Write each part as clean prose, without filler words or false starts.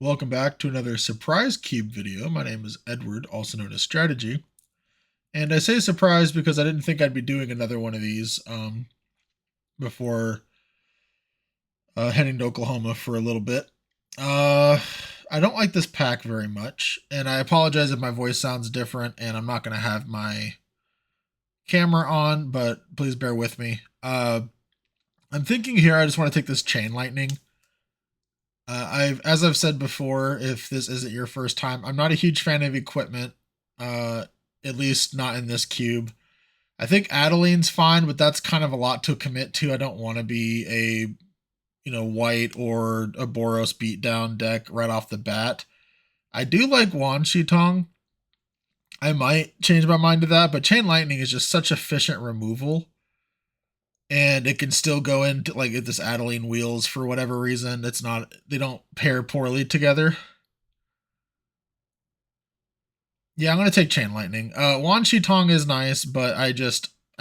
Welcome back to another surprise cube video. My name is Edward, also known as Strategy. And I say surprise because I didn't think I'd be doing another one of these before heading to Oklahoma for a little bit. I don't like this pack very much, and I apologize if my voice sounds different and I'm not going to have my camera on, but please bear with me. I'm thinking here I just want to take this Chain Lightning. As I've said before, if this isn't your first time, I'm not a huge fan of equipment, at least not in this cube. I think Adeline's fine, but that's kind of a lot to commit to. I don't want to be a, white or a Boros beatdown deck right off the bat. I do like Wan Tong. I might change my mind to that, but Chain Lightning is just such efficient removal. And it can still go into like this Adeline wheels for whatever reason. They don't pair poorly together. Yeah, I'm gonna take Chain Lightning. Wan Tong is nice, but I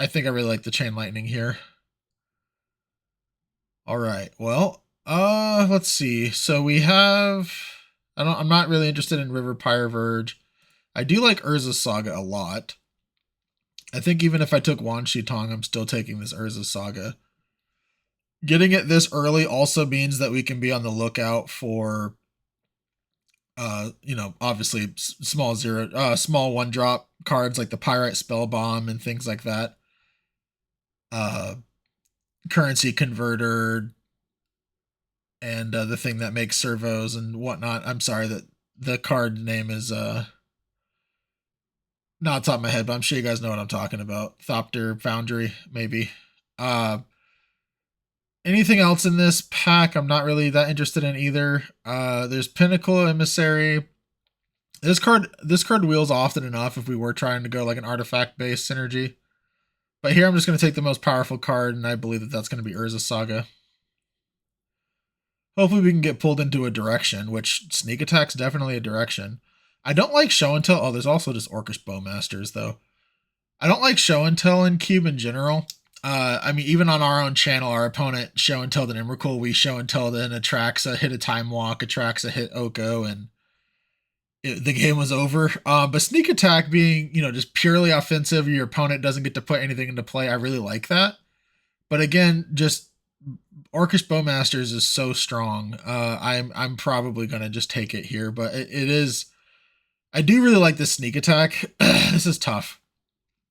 think I really like the Chain Lightning here. All right, well, let's see. So we have, I'm not really interested in River Pyre Verge. I do like Urza's Saga a lot. I think even if I took Wan Tong, I'm still taking this Urza Saga. Getting it this early also means that we can be on the lookout for, obviously small one drop cards like the Pyrite Spell Bomb and things like that. Currency Converter and the thing that makes servos and whatnot. I'm sorry that the card name is not on top of my head, but I'm sure you guys know what I'm talking about. Thopter Foundry, maybe. Anything else in this pack, I'm not really that interested in either. There's Pinnacle Emissary. This card wheels often enough if we were trying to go like an artifact-based synergy. But here I'm just going to take the most powerful card, and I believe that that's going to be Urza Saga. Hopefully we can get pulled into a direction, which Sneak Attack's definitely a direction. I don't like Show and Tell. Oh, there's also just Orcish Bowmasters, though. I don't like Show and Tell in Cube in general. I mean, even on our own channel, our opponent Show and Tell the Emrakul, we Show and Tell then Atraxa, hit a Time Walk, Atraxa hit Oko, and the game was over. But Sneak Attack being, just purely offensive, your opponent doesn't get to put anything into play. I really like that. But again, just Orcish Bowmasters is so strong. I'm probably gonna just take it here, but it is. I do really like this Sneak Attack. This is tough.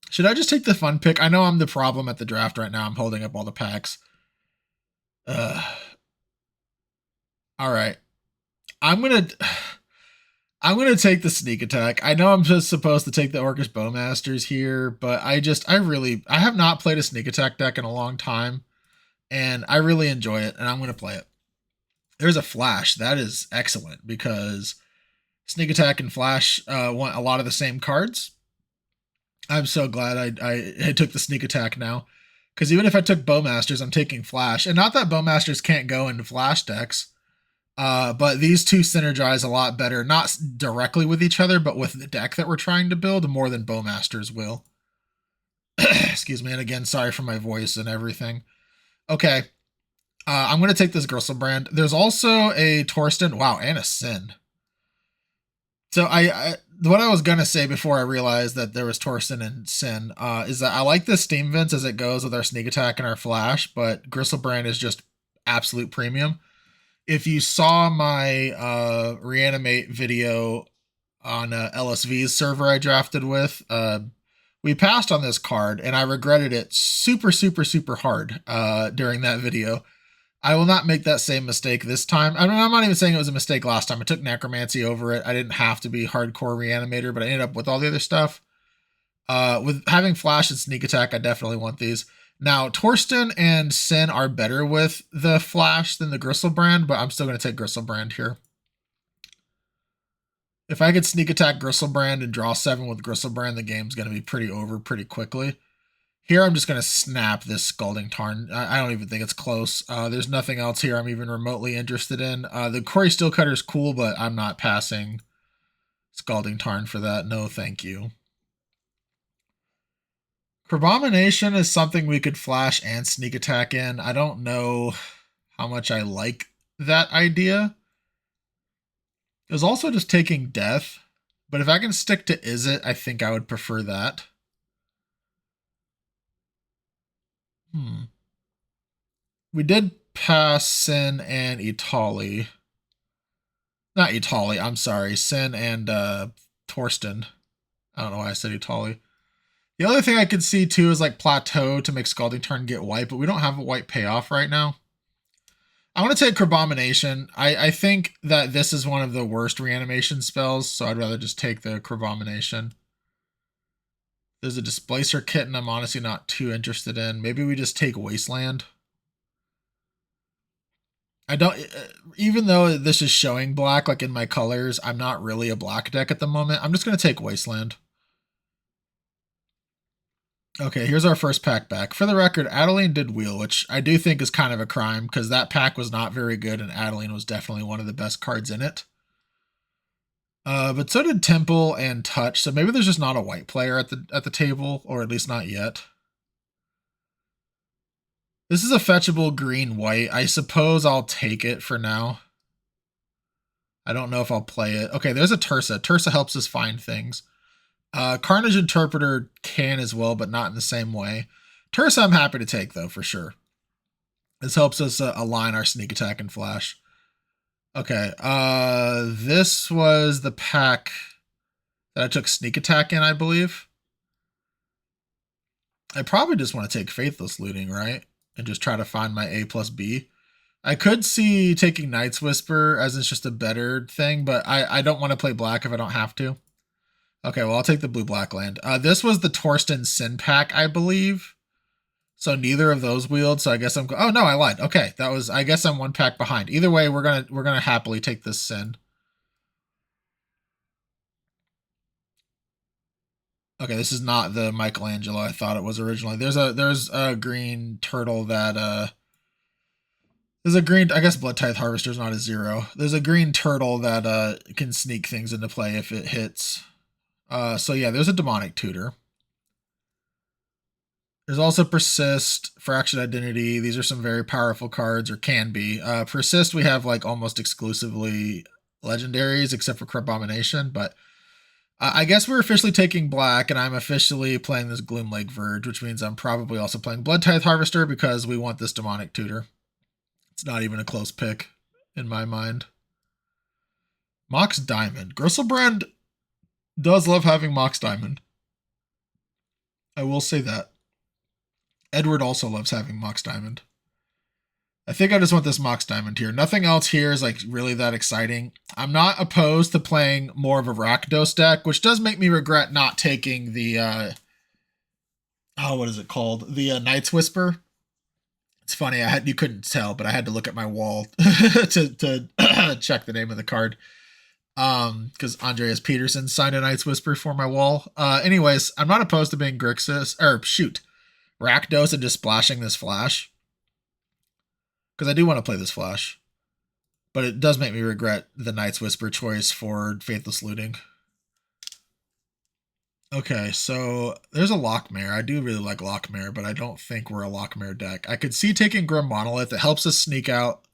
Should I just take the fun pick? I know I'm the problem at the draft right now. I'm holding up all the packs. All right. I'm gonna take the Sneak Attack. I know I'm just supposed to take the Orcish Bowmasters here, but I have not played a Sneak Attack deck in a long time, and I really enjoy it, and I'm gonna play it. There's a Flash. That is excellent because Sneak Attack and Flash want a lot of the same cards. I'm so glad I took the Sneak Attack now. Because even if I took Bowmasters, I'm taking Flash. And not that Bowmasters can't go into Flash decks. But these two synergize a lot better. Not directly with each other, but with the deck that we're trying to build more than Bowmasters will. Excuse me. And again, sorry for my voice and everything. Okay. I'm going to take this Griselbrand. There's also a Torsten. Wow, and a Sin. So what I was gonna say before I realized that there was Torsten and Sin is that I like the Steam Vents as it goes with our Sneak Attack and our Flash, but Griselbrand is just absolute premium. If you saw my Reanimate video on LSV's server I drafted with, we passed on this card, and I regretted it super, super, super hard during that video. I will not make that same mistake this time. I mean, I'm not even saying it was a mistake last time. I took Necromancy over it. I didn't have to be hardcore Reanimator, but I ended up with all the other stuff. With having Flash and Sneak Attack, I definitely want these. Now, Torsten and Sin are better with the Flash than the Griselbrand, but I'm still going to take Griselbrand here. If I could Sneak Attack Griselbrand and draw 7 with Griselbrand, the game's going to be pretty over pretty quickly. Here, I'm just going to snap this Scalding Tarn. I don't even think it's close. There's nothing else here I'm even remotely interested in. The Quarry Steelcutter is cool, but I'm not passing Scalding Tarn for that. No, thank you. Crabomination is something we could Flash and Sneak Attack in. I don't know how much I like that idea. It was also just taking death. But if I can stick to Is It, I think I would prefer that. We did pass Sin and Itali. Not Itali, I'm sorry. Sin and Torsten. I don't know why I said Itali. The other thing I could see too is like Plateau to make Scalding Turn get white, but we don't have a white payoff right now. I want to take Crabomination. I think that this is one of the worst reanimation spells, so I'd rather just take the Crabomination. There's a Displacer Kitten I'm honestly not too interested in. Maybe we just take Wasteland. I don't, even though this is showing black, like in my colors, I'm not really a black deck at the moment. I'm just going to take Wasteland. Okay, here's our first pack back. For the record, Adeline did wheel, which I do think is kind of a crime because that pack was not very good and Adeline was definitely one of the best cards in it. But so did Temple and Touch, so maybe there's just not a white player at the table, or at least not yet. This is a fetchable green-white. I suppose I'll take it for now. I don't know if I'll play it. Okay, there's a Tursa. Tursa helps us find things. Carnage Interpreter can as well, but not in the same way. Tursa I'm happy to take, though, for sure. This helps us align our sneak attack and flash. Okay, this was the pack that I took sneak attack in, I believe. I probably just want to take Faithless Looting, right? And just try to find my A plus B. I could see taking Night's Whisper as it's just a better thing, but I don't want to play black if I don't have to. Okay, well, I'll take the blue-black land. This was the Torsten Sin pack, I believe. So neither of those wheeled, so I guess I'm... Oh, no, I lied. Okay, that was... I guess I'm one pack behind. Either way, we're gonna happily take this Sin. Okay, this is not the Michelangelo I thought it was originally. There's a green turtle that... There's a green... I guess Blood Tithe Harvester's not a 0. There's a green turtle that can sneak things into play if it hits... So yeah, there's a Demonic Tutor. There's also Persist, Fractured Identity. These are some very powerful cards, or can be. Persist, we have like almost exclusively legendaries, except for Crabomination, but I guess we're officially taking black, and I'm officially playing this Gloomlake Verge, which means I'm probably also playing Blood Tithe Harvester because we want this Demonic Tutor. It's not even a close pick in my mind. Mox Diamond. Griselbrand does love having Mox Diamond. I will say that. Edward also loves having Mox Diamond. I think I just want this Mox Diamond here. Nothing else here is like really that exciting. I'm not opposed to playing more of a Rakdos deck, which does make me regret not taking the what is it called? The Night's Whisper. It's funny, you couldn't tell, but I had to look at my wall to check the name of the card. Because Andreas Peterson signed a Night's Whisper for my wall. Anyways, I'm not opposed to being Rakdos and just splashing this flash. Because I do want to play this flash. But it does make me regret the Night's Whisper choice for Faithless Looting. Okay, so there's a Lockmare. I do really like Lockmare, but I don't think we're a Lockmare deck. I could see taking Grim Monolith. It helps us sneak out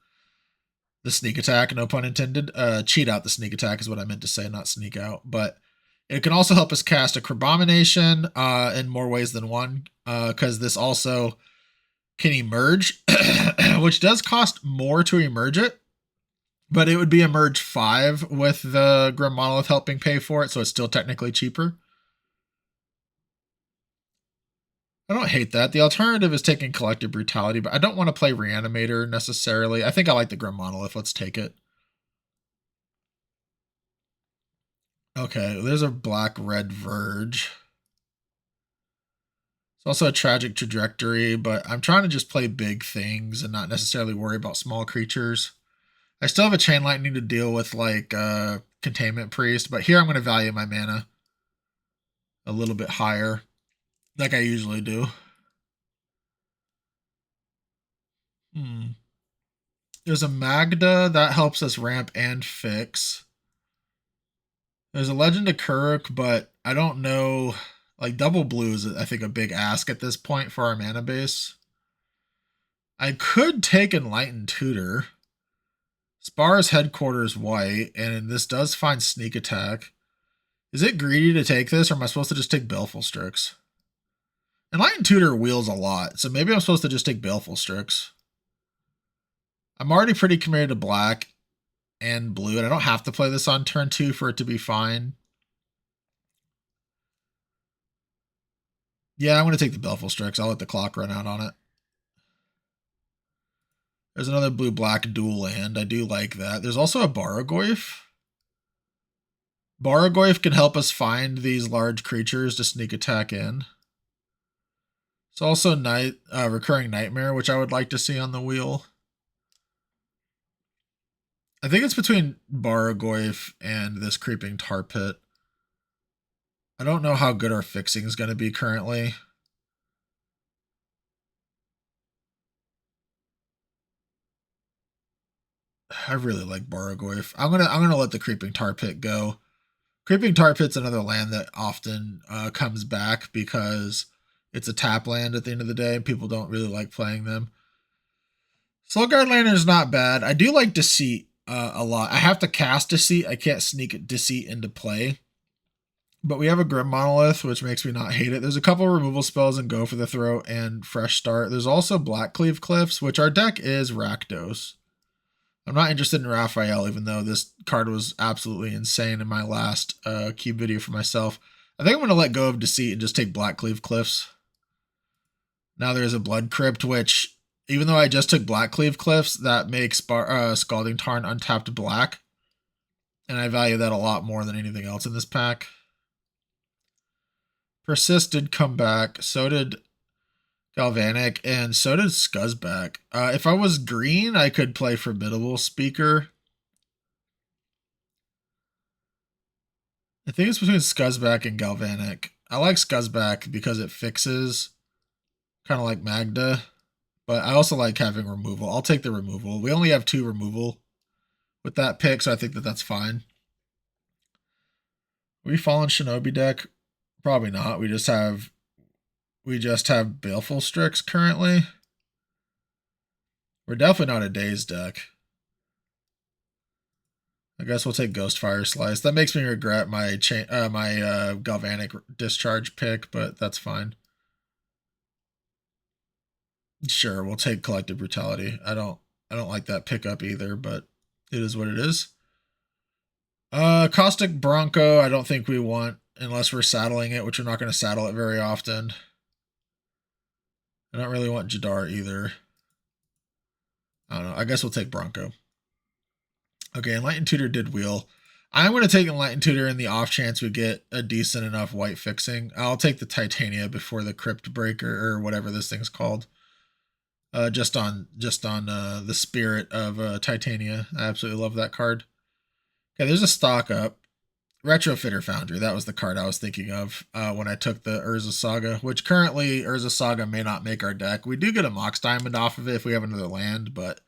the sneak attack, no pun intended. Cheat out the sneak attack is what I meant to say, not sneak out. But it can also help us cast a Crabomination in more ways than one, because this also can emerge, which does cost more to emerge it, but it would be emerge 5 with the Grim Monolith helping pay for it, so it's still technically cheaper. I don't hate that. The alternative is taking Collective Brutality, but I don't want to play Reanimator necessarily. I think I like the Grim Monolith. Let's take it. Okay, there's a Black-Red Verge. It's also a Tragic Trajectory, but I'm trying to just play big things and not necessarily worry about small creatures. I still have a Chain Lightning to deal with, like Containment Priest, but here I'm going to value my mana a little bit higher, like I usually do. There's a Magda that helps us ramp and fix. There's a Legend of Kuruk, but I don't know. Like, double blue is, I think, a big ask at this point for our mana base. I could take Enlightened Tutor. Spar's headquarters white, and this does find sneak attack. Is it greedy to take this, or am I supposed to just take Baleful Strix? Enlightened Tutor wheels a lot, so maybe I'm supposed to just take Baleful Strix. I'm already pretty committed to black and blue, and I don't have to play this on turn 2 for it to be fine. Yeah, I'm going to take the Baleful Strix. I'll let the clock run out on it. There's another blue-black dual land. I do like that. There's also a Barrogoyf. Barrogoyf can help us find these large creatures to sneak attack in. It's also Recurring Nightmare, which I would like to see on the wheel. I think it's between Barrogoyf and this Creeping Tar Pit. I don't know how good our fixing is going to be currently. I really like Barrogoyf. I'm gonna let the Creeping Tar Pit go. Creeping Tar Pit's another land that often comes back because it's a tap land at the end of the day, and people don't really like playing them. Soulguard Lantern is not bad. I do like Deceit a lot. I have to cast Deceit. I can't sneak Deceit into play. But we have a Grim Monolith, which makes me not hate it. There's a couple removal spells in Go for the Throat and Fresh Start. There's also Blackcleave Cliffs, which our deck is Rakdos. I'm not interested in Raphael, even though this card was absolutely insane in my last Cube video for myself. I think I'm going to let go of Deceit and just take Blackcleave Cliffs. Now there's a Blood Crypt, which, even though I just took Blackcleave Cliffs, that makes Scalding Tarn untapped black. And I value that a lot more than anything else in this pack. Persist did come back, so did Galvanic, and so did Scuzzback. If I was green, I could play Formidable Speaker. I think it's between Scuzzback and Galvanic. I like Scuzzback because it fixes, kind of like Magda, but I also like having removal. I'll take the removal. We only have 2 removal with that pick, so I think that that's fine. We Fallen Shinobi deck? Probably not. We just have Baleful Strix currently. We're definitely not a Daze deck. I guess we'll take Ghostfire Slice. That makes me regret my Galvanic Discharge pick, but that's fine. Sure, we'll take Collective Brutality. I don't like that pickup either, but it is what it is. Caustic Bronco, I don't think we want unless we're saddling it, which we're not going to saddle it very often. I don't really want Jadar either. I don't know. I guess we'll take Bronco. Okay, Enlightened Tutor did wheel. I'm going to take Enlightened Tutor in the off chance we get a decent enough white fixing. I'll take the Titania before the Crypt Breaker or whatever this thing's called. Just on the spirit of Titania. I absolutely love that card. Okay, there's a stock up. Retrofitter Foundry, that was the card I was thinking of when I took the Urza Saga, which currently Urza Saga may not make our deck. We do get a Mox Diamond off of it if we have another land, but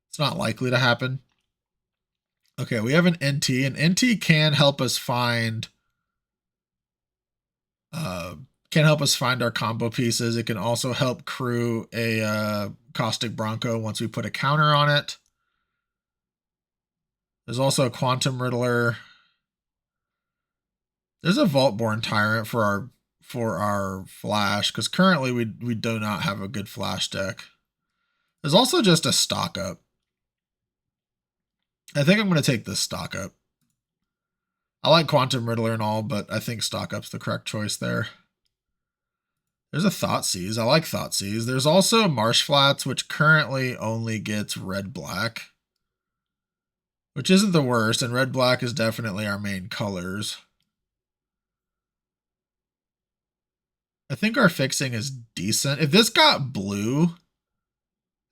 it's not likely to happen. Okay, we have an NT, and NT can help us find our combo pieces. It can also help crew a Caustic Bronco once we put a counter on it. There's also a Quantum Riddler. There's a Vaultborn Tyrant for our Flash, because currently we do not have a good Flash deck. There's also just a stock up. I think I'm going to take this stock up. I like Quantum Riddler and all, but I think stock up's the correct choice there. There's a Thoughtseize. I like Thoughtseize. There's also Marsh Flats, which currently only gets red-black, which isn't the worst, and red-black is definitely our main colors. I think our fixing is decent. If this got blue,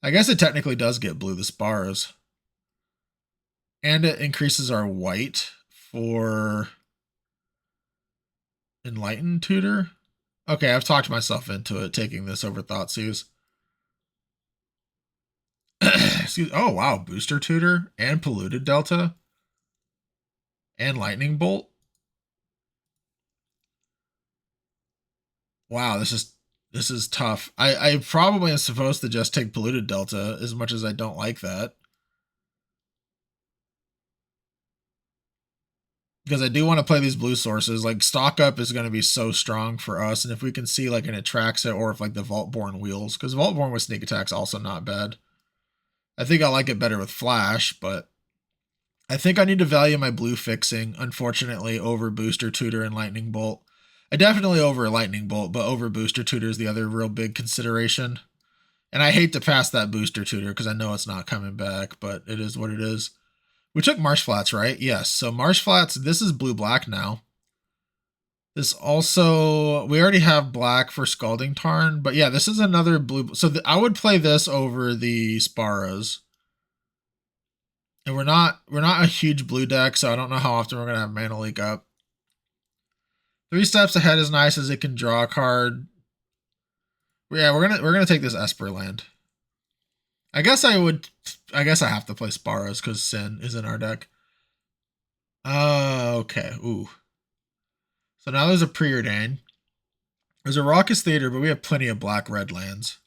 I guess it technically does get blue, the Spars. And it increases our white for Enlightened Tutor. Okay, I've talked myself into it, taking this over Thoughtseize. Oh, wow. Booster Tutor and Polluted Delta and Lightning Bolt. Wow, this is tough. I probably am supposed to just take Polluted Delta as much as I don't like that. because I do want to play these blue sources. Like, stock up is going to be so strong for us, and if we can see like an Atraxa or if like the Vaultborn wheels, because Vaultborn with sneak attack's also not bad. I think I like it better with flash, but I think I need to value my blue fixing, unfortunately, over Booster Tutor and Lightning Bolt. I definitely over Lightning Bolt, but over Booster Tutor is the other real big consideration. And I hate to pass that Booster Tutor because I know it's not coming back, but it is what it is. We took Marsh Flats, right? Yes. So Marsh Flats, this is blue-black now. This also, we already have black for Scalding Tarn, but yeah, this is another blue. So I would play this over the Sparrows. And we're not a huge blue deck, so I don't know how often we're going to have Mana Leak up. 3 steps ahead is nice as it can draw a card. Yeah, we're gonna take this Esper land. I guess I have to play Sparrows because Sin is in our deck. Okay. Ooh. So now there's a Preordain. There's a Raucous Theater, but we have plenty of black-red lands.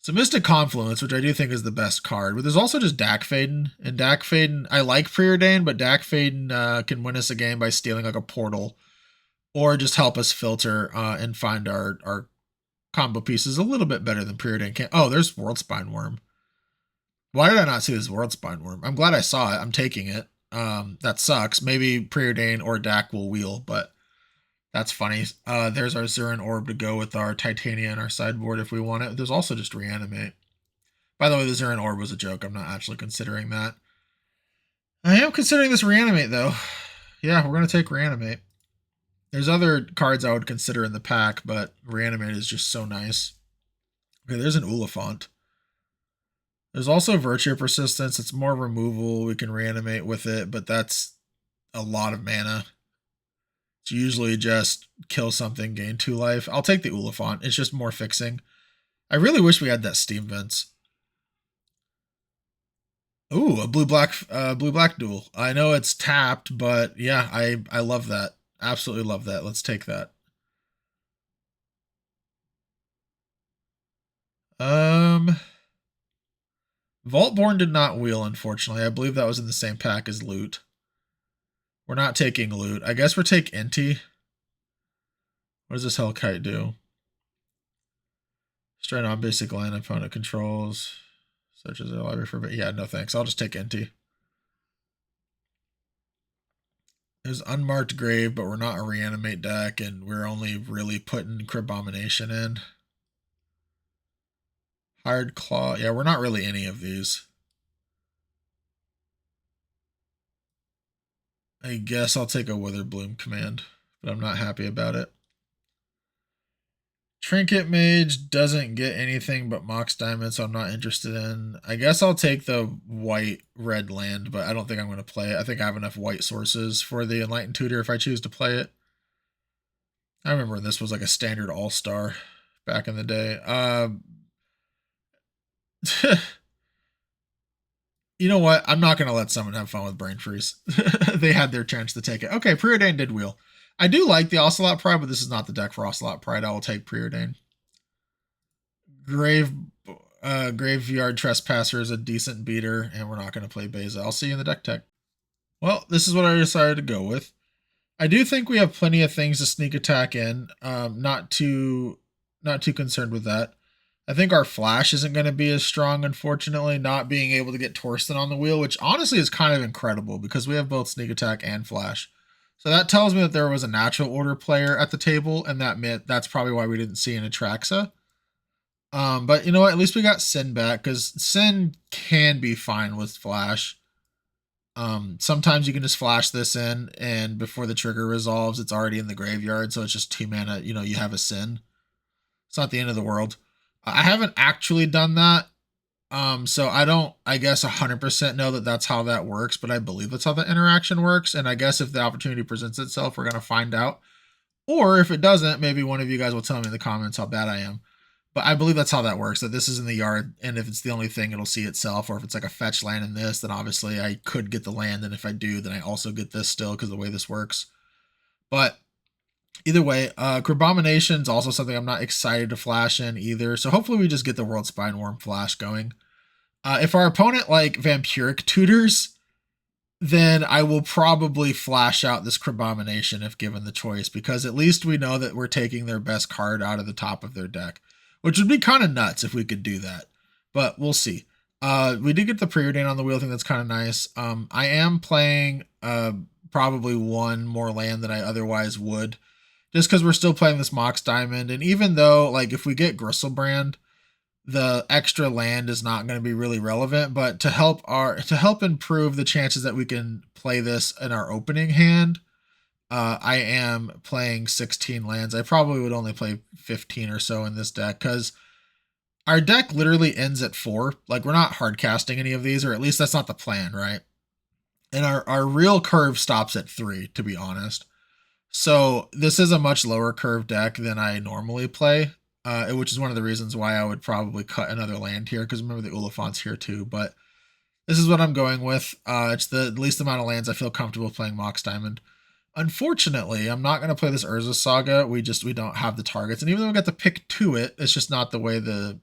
So Mystic Confluence, which I do think is the best card, but there's also just Dak Faden. And Dak Faden, I like Preordain, but Dak Faden can win us a game by stealing like a portal, or just help us filter and find our combo pieces a little bit better than Preordain can. Oh, there's World Spine Worm. Why did I not see this World Spine Worm? I'm glad I saw it. I'm taking it. That sucks. Maybe Preordain or Dak will wheel, but that's funny. There's our Zurin Orb to go with our Titania and our sideboard if we want it. There's also just Reanimate. By the way, the Zurin Orb was a joke. I'm not actually considering that. I am considering this Reanimate, though. Yeah, we're going to take Reanimate. There's other cards I would consider in the pack, but Reanimate is just so nice. Okay, there's an Oliphant. There's also Virtue Persistence. It's more removal. We can Reanimate with it, but that's a lot of mana. It's usually just kill something, gain 2 life. I'll take the Oliphant. It's just more fixing. I really wish we had that Steam Vents. Ooh, a blue-black duel. I know it's tapped, but yeah, I love that. Absolutely love that. Let's take that. Vaultborn did not wheel, unfortunately. I believe that was in the same pack as Loot. We're not taking Loot. I guess we're taking Inti. What does this Hellkite do? Straight on basic land opponent controls. Such as their library for... Yeah, no thanks. I'll just take Inti. There's Unmarked Grave, but we're not a Reanimate deck, and we're only really putting Crybomination in. Hired Claw. Yeah, we're not really any of these. I guess I'll take a Witherbloom command, but I'm not happy about it. Trinket Mage doesn't get anything but Mox Diamond, so I'm not interested in. I guess I'll take the white-red land, but I don't think I'm going to play it. I think I have enough white sources for the Enlightened Tutor if I choose to play it. I remember this was like a standard all-star back in the day. You know what? I'm not going to let someone have fun with Brain Freeze. They had their chance to take it. Okay, Preordain did wheel. I do like the Ocelot Pride, but this is not the deck for Ocelot Pride. I will take Preordain. Graveyard Trespasser is a decent beater, and we're not going to play Beza. I'll see you in the deck tech. Well, this is what I decided to go with. I do think we have plenty of things to sneak attack in. Not too concerned with that. I think our flash isn't going to be as strong, unfortunately, not being able to get Torsten on the wheel, which honestly is kind of incredible because we have both sneak attack and flash. So that tells me that there was a natural order player at the table, and that's probably why we didn't see an Atraxa. But you know what? At least we got Sin back, because Sin can be fine with flash. Sometimes you can just flash this in, and before the trigger resolves, it's already in the graveyard, so it's just 2 mana. You know, you have a Sin. It's not the end of the world. I haven't actually done that, so I don't, I guess, 100% know that that's how that works, but I believe that's how the interaction works, and I guess if the opportunity presents itself, we're going to find out. Or if it doesn't, maybe one of you guys will tell me in the comments how bad I am. But I believe that's how that works, that this is in the yard, and if it's the only thing, it'll see itself, or if it's like a fetch land in this, then obviously I could get the land, and if I do, then I also get this still, because of the way this works. But either way, Crybomination is also something I'm not excited to flash in either. So hopefully we just get the World Spine Worm flash going. If our opponent like Vampiric Tutors, then I will probably flash out this Crabomination if given the choice, because at least we know that we're taking their best card out of the top of their deck, which would be kind of nuts if we could do that, but we'll see. We did get the Preordain on the wheel. I think that's kind of nice. I am playing probably one more land than I otherwise would, just because we're still playing this Mox Diamond, and even though, like, if we get Gristlebrand, the extra land is not going to be really relevant, but to help improve the chances that we can play this in our opening hand, I am playing 16 lands. I probably would only play 15 or so in this deck, because our deck literally ends at 4. Like, we're not hard casting any of these, or at least that's not the plan, right? And our real curve stops at 3, to be honest. So this is a much lower curve deck than I normally play, which is one of the reasons why I would probably cut another land here, because remember the Oliphant's here too. But this is what I'm going with. It's the least amount of lands I feel comfortable playing Mox Diamond. Unfortunately, I'm not going to play this Urza Saga. We don't have the targets, and even though we got to pick to it, it's just not the way the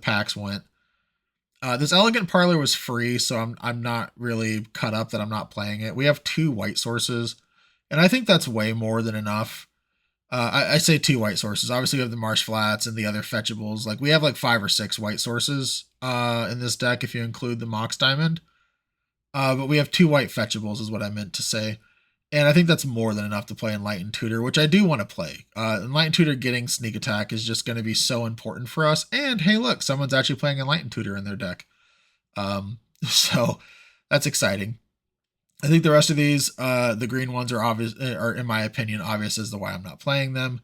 packs went. This Elegant Parlor was free, so I'm not really cut up that I'm not playing it. We have 2 white sources, and I think that's way more than enough. I say 2 white sources. Obviously, we have the Marsh Flats and the other fetchables. Like, we have like 5 or 6 white sources in this deck if you include the Mox Diamond. But we have 2 white fetchables is what I meant to say. And I think that's more than enough to play Enlightened Tutor, which I do want to play. Enlightened Tutor getting Sneak Attack is just going to be so important for us. And hey, look, someone's actually playing Enlightened Tutor in their deck. So that's exciting. I think the rest of these, the green ones are obvious, are in my opinion, obvious as to why I'm not playing them.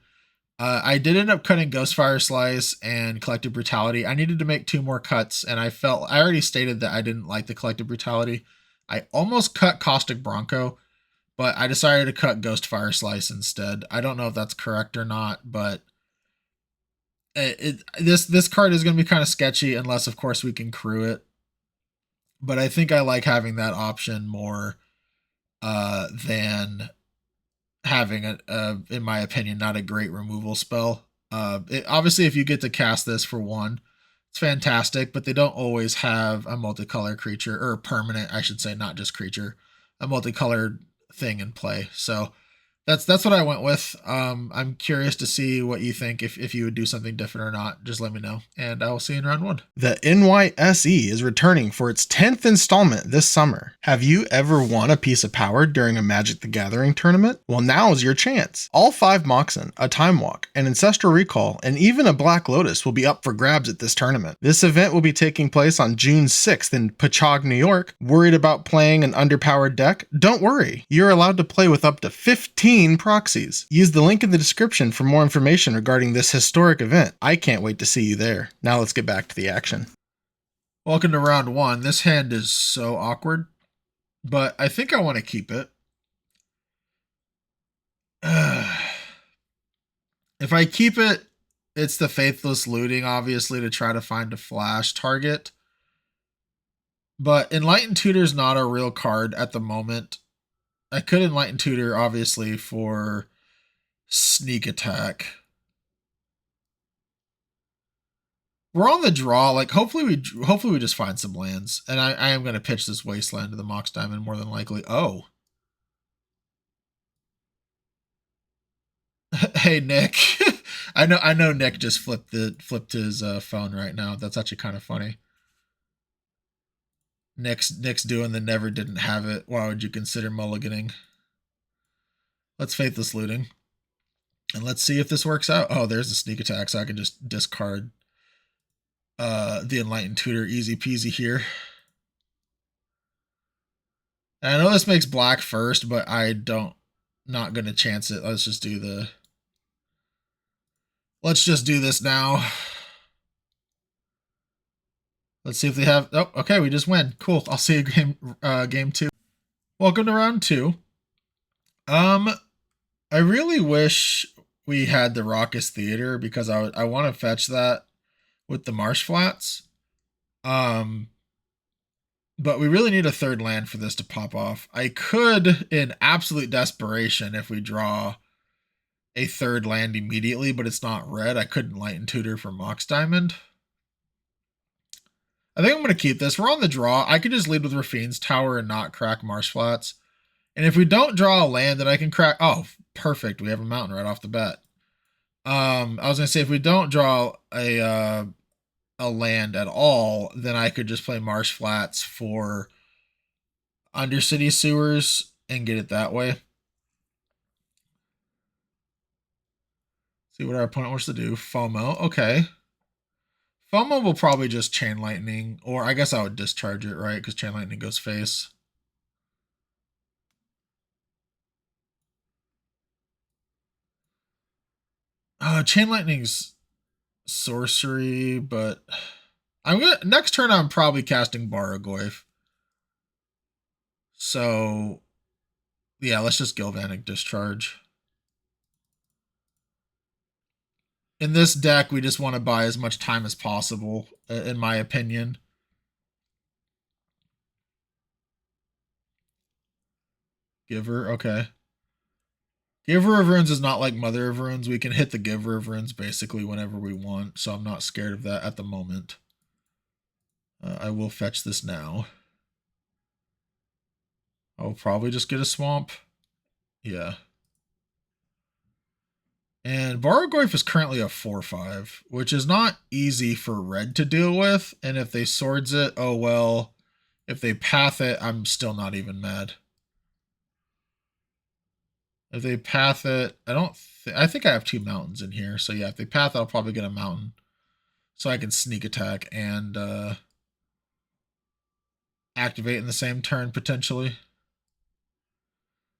I did end up cutting Ghostfire Slice and Collective Brutality. I needed to make 2 more cuts, and I already stated that I didn't like the Collective Brutality. I almost cut Caustic Bronco, but I decided to cut Ghostfire Slice instead. I don't know if that's correct or not, but this card is going to be kind of sketchy unless, of course, we can crew it. But I think I like having that option more than having in my opinion, not a great removal spell. Obviously, if you get to cast this for 1, it's fantastic, but they don't always have a multicolor creature, or permanent, I should say, not just creature, a multicolored thing in play. So that's what I went with. I'm curious to see what you think, if you would do something different or not. Just let me know, and I will see you in round 1. The NYSE is returning for its 10th installment this summer. Have you ever won a piece of power during a Magic the Gathering tournament? Well, now's your chance. All 5 Moxen, a Time Walk, an Ancestral Recall, and even a Black Lotus will be up for grabs at this tournament. This event will be taking place on June 6th in Patchogue, New York. Worried about playing an underpowered deck? Don't worry. You're allowed to play with up to 15 proxies. Use the link in the description for more information regarding this historic event. I can't wait to see you there. Now let's get back to the action. Welcome to round 1. This hand is so awkward, but I think I want to keep it. If I keep it, it's the Faithless Looting, obviously, to try to find a flash target. But Enlightened Tutor is not a real card at the moment. I could Enlighten Tutor, obviously, for Sneak Attack. We're on the draw. Like, hopefully we just find some lands. And I am going to pitch this Wasteland to the Mox Diamond more than likely. Oh. Hey, Nick. I know Nick just flipped his phone right now. That's actually kind of funny. Nick's doing the never didn't have it. Why would you consider mulliganing? Let's Faithless Looting. And let's see if this works out. Oh, there's the Sneak Attack, so I can just discard the Enlightened Tutor easy peasy here. And I know this makes black first, but not gonna chance it. Let's just do this now. Let's see if they have. Oh, okay, we just win. Cool. I'll see you game 2. Welcome to round 2. I really wish we had the Raucous Theater, because I want to fetch that with the Marsh Flats. But we really need a 3rd land for this to pop off. I could, in absolute desperation, if we draw a 3rd land immediately, but it's not red, I could Enlighten Tutor for Mox Diamond. I think I'm going to keep this. We're on the draw. I could just lead with Rafine's Tower and not crack Marsh Flats. And if we don't draw a land, then I can crack... Oh, perfect. We have a mountain right off the bat. I was going to say, if we don't draw a land at all, then I could just play Marsh Flats for Undercity Sewers and get it that way. See what our opponent wants to do. FOMO. Okay. FOMO will probably just Chain Lightning, or I guess I would discharge it, right? Because Chain Lightning goes face. Chain Lightning's sorcery, but next turn I'm probably casting Barragoyf. So yeah, let's just Galvanic Discharge. In this deck, we just want to buy as much time as possible, in my opinion. Giver, okay. Giver of Runes is not like Mother of Runes. We can hit the Giver of Runes basically whenever we want, so I'm not scared of that at the moment. I will fetch this now. I'll probably just get a Swamp. Yeah. And Barragoyf is currently a 4/5, which is not easy for red to deal with. And if they swords it, oh well. If they path it, I'm still not even mad. If they path it, I think I have 2 mountains in here. So yeah, if they path it, I'll probably get a mountain. So I can sneak attack and activate in the same turn, potentially.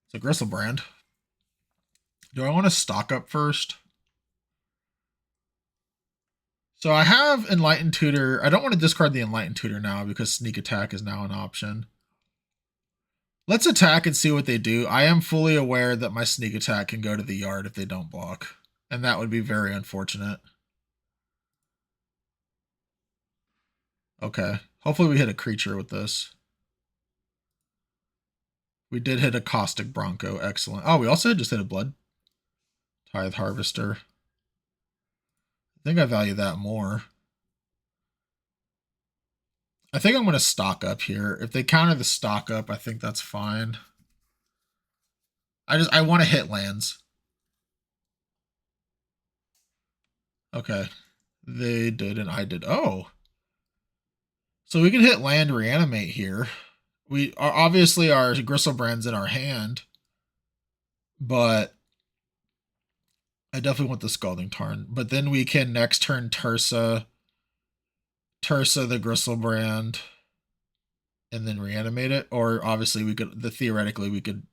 So Gristlebrand. Do I want to stock up first? So I have Enlightened Tutor. I don't want to discard the Enlightened Tutor now because Sneak Attack is now an option. Let's attack and see what they do. I am fully aware that my Sneak Attack can go to the yard if they don't block. And that would be very unfortunate. Okay. Hopefully we hit a creature with this. We did hit a Caustic Bronco. Excellent. Oh, we also just hit a Blood Tithe Harvester. I think I value that more. I think I'm going to stock up here. If they counter the stock up, I think that's fine. I want to hit lands. Okay. They did and I did. Oh. So we can hit land reanimate here. We are obviously our Gristlebrand's in our hand. But I definitely want the Scalding Tarn. But then we can next turn Tursa the Gristlebrand, and then reanimate it. Or obviously we could, theoretically we could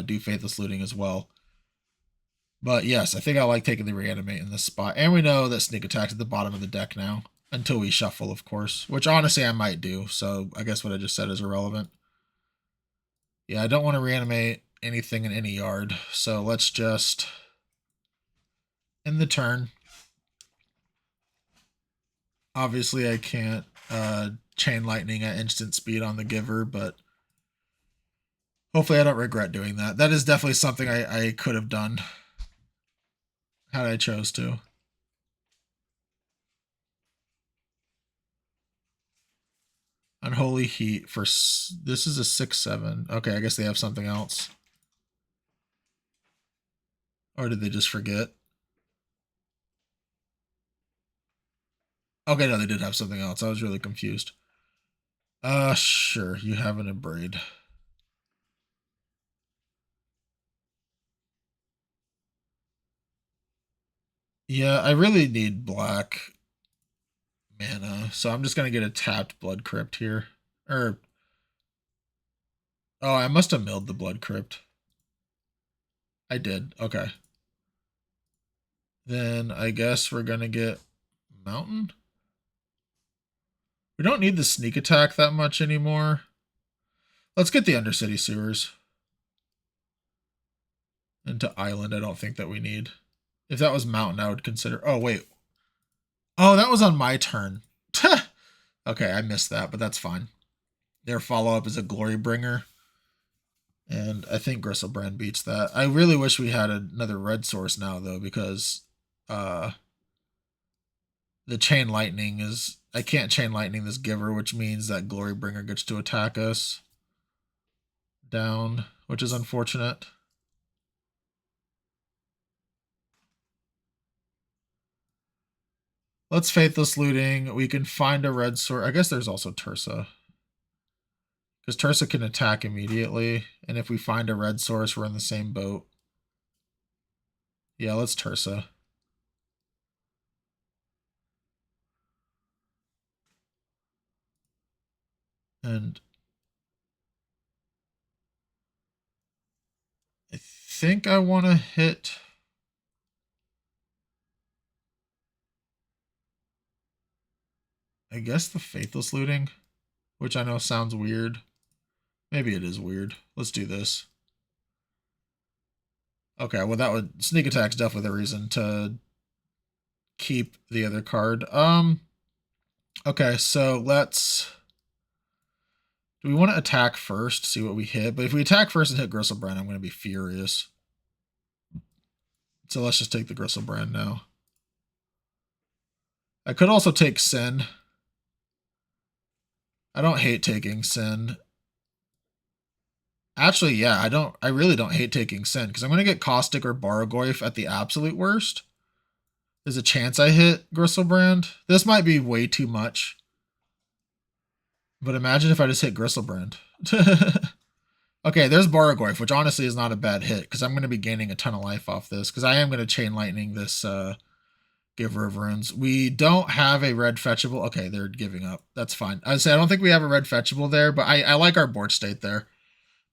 do Faithless Looting as well. But yes, I think I like taking the reanimate in this spot. And we know that Sneak Attack's at the bottom of the deck now. Until we shuffle, of course. Which honestly I might do. So I guess what I just said is irrelevant. Yeah, I don't want to reanimate anything in any yard. So let's just end the turn. Obviously I can't Chain Lightning at instant speed on the Giver, but hopefully I don't regret doing that. That is definitely something I could have done had I chose to. Unholy Heat for this is a 6/7. Okay, I guess they have something else. Or did they just forget? Okay, no, they did have something else. I was really confused. Sure, you have an Abrade. Yeah, I really need black mana, so I'm just gonna get a tapped Blood Crypt here. Oh, I must have milled the Blood Crypt. I did. Okay. Then I guess we're gonna get Mountain. We don't need the Sneak Attack that much anymore. Let's get the Undercity Sewers. Into Island, I don't think that we need. If that was Mountain, I would consider... Oh, wait. Oh, that was on my turn. Okay, I missed that, but that's fine. Their follow-up is a Glory Bringer. And I think Gristlebrand beats that. I really wish we had another red source now, though, because the Chain Lightning is I can't Chain Lightning this Giver, which means that Glorybringer gets to attack us down, which is unfortunate. Let's Faithless Looting. We can find a red sword. I guess there's also Tursa. Because Tursa can attack immediately. And if we find a red source, we're in the same boat. Yeah, let's Tursa. And I think I want to hit... I guess the Faithless Looting, which I know sounds weird. Maybe it is weird. Let's do this. Okay, well that would... Sneak Attack's definitely the reason to keep the other card. Okay, so let's... Do we want to attack first, see what we hit? But if we attack first and hit Gristlebrand, I'm going to be furious. So let's just take the Gristlebrand now. I could also take Sin. I don't hate taking Sin. Actually, yeah, I really don't hate taking Sin, because I'm going to get Caustic or Bargoyf at the absolute worst. There's a chance I hit Gristlebrand. This might be way too much. But imagine if I just hit Gristlebrand. Okay, there's Bargoyf, which honestly is not a bad hit, because I'm going to be gaining a ton of life off this, because I am going to Chain Lightning this Giver of Runes. We don't have a red fetchable. Okay, they're giving up. That's fine. I say I don't think we have a red fetchable there, but I like our board state there.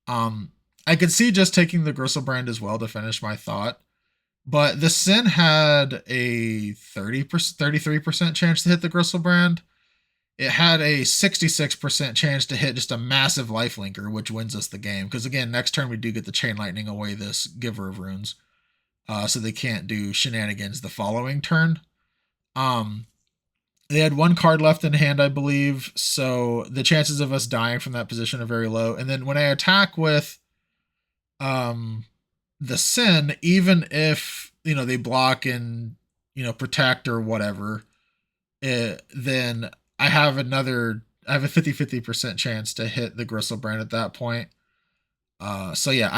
I could see just taking the Gristlebrand as well to finish my thought. But the Sin had a 33% chance to hit the Gristlebrand. It had a 66% chance to hit just a massive lifelinker, which wins us the game. Because again, next turn we do get the Chain Lightning away this Giver of Runes. So they can't do shenanigans the following turn. They had one card left in hand, I believe. So the chances of us dying from that position are very low. And then when I attack with the Sin, even if, they block and, protect or whatever, then I have a 50-50% chance to hit the Gristlebrand at that point. So yeah,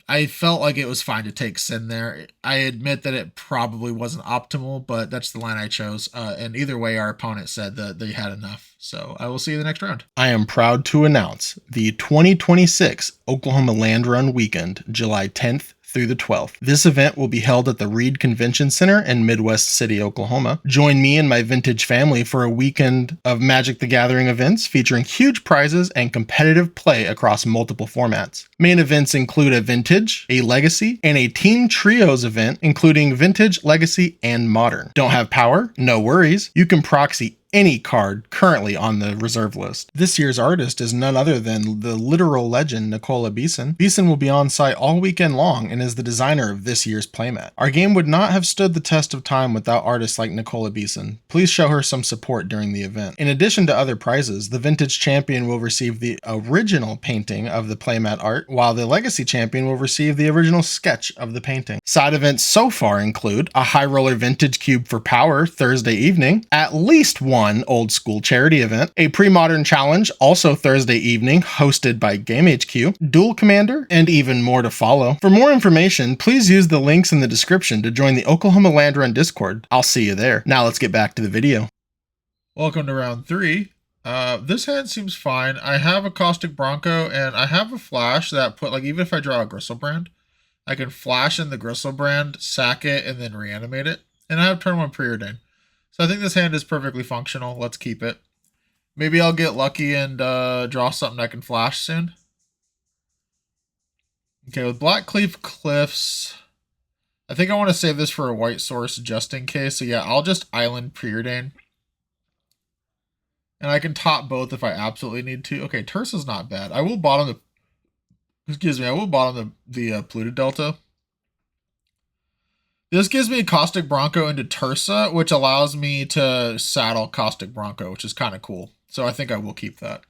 I felt like it was fine to take Sin there. I admit that it probably wasn't optimal, but that's the line I chose. And either way, our opponent said that they had enough. So I will see you the next round. I am proud to announce the 2026 Oklahoma Land Run Weekend, July 10th through the 12th. This event will be held at the Reed Convention Center in Midwest City, Oklahoma. Join me and my vintage family for a weekend of Magic the Gathering events featuring huge prizes and competitive play across multiple formats. Main events include a Vintage, a Legacy, and a Team Trios event, including Vintage, Legacy, and Modern. Don't have power? No worries. You can proxy any card currently on the reserve list. This year's artist is none other than the literal legend Nicola Beeson. Beeson will be on site all weekend long and is the designer of this year's playmat. Our game would not have stood the test of time without artists like Nicola Beeson. Please show her some support during the event. In addition to other prizes, the Vintage Champion will receive the original painting of the playmat art, while the Legacy Champion will receive the original sketch of the painting. Side events so far include a High Roller Vintage Cube for Power Thursday evening, at least one old school charity event, a pre-modern challenge also Thursday evening hosted by GameHQ, Duel Commander, and even more to follow. For more information, please use the links in the description to join the Oklahoma Land Run Discord. I'll see you there. Now let's get back to the video. Welcome to round 3. This hand seems fine. I have a Caustic Bronco and I have a flash that even if I draw a Gristlebrand, I can flash in the Gristlebrand, sack it, and then reanimate it. And I have turn 1 Preordain. So I think this hand is perfectly functional. Let's keep it. Maybe I'll get lucky and draw something I can flash soon. Okay, with Blackcleave Cliffs, I think I want to save this for a white source just in case. So yeah, I'll just Island Preordain. And I can top both if I absolutely need to. Okay, Tursa's not bad. I will bottom the Polluted Delta. This gives me Caustic Bronco into Tursa, which allows me to saddle Caustic Bronco, which is kind of cool. So I think I will keep that.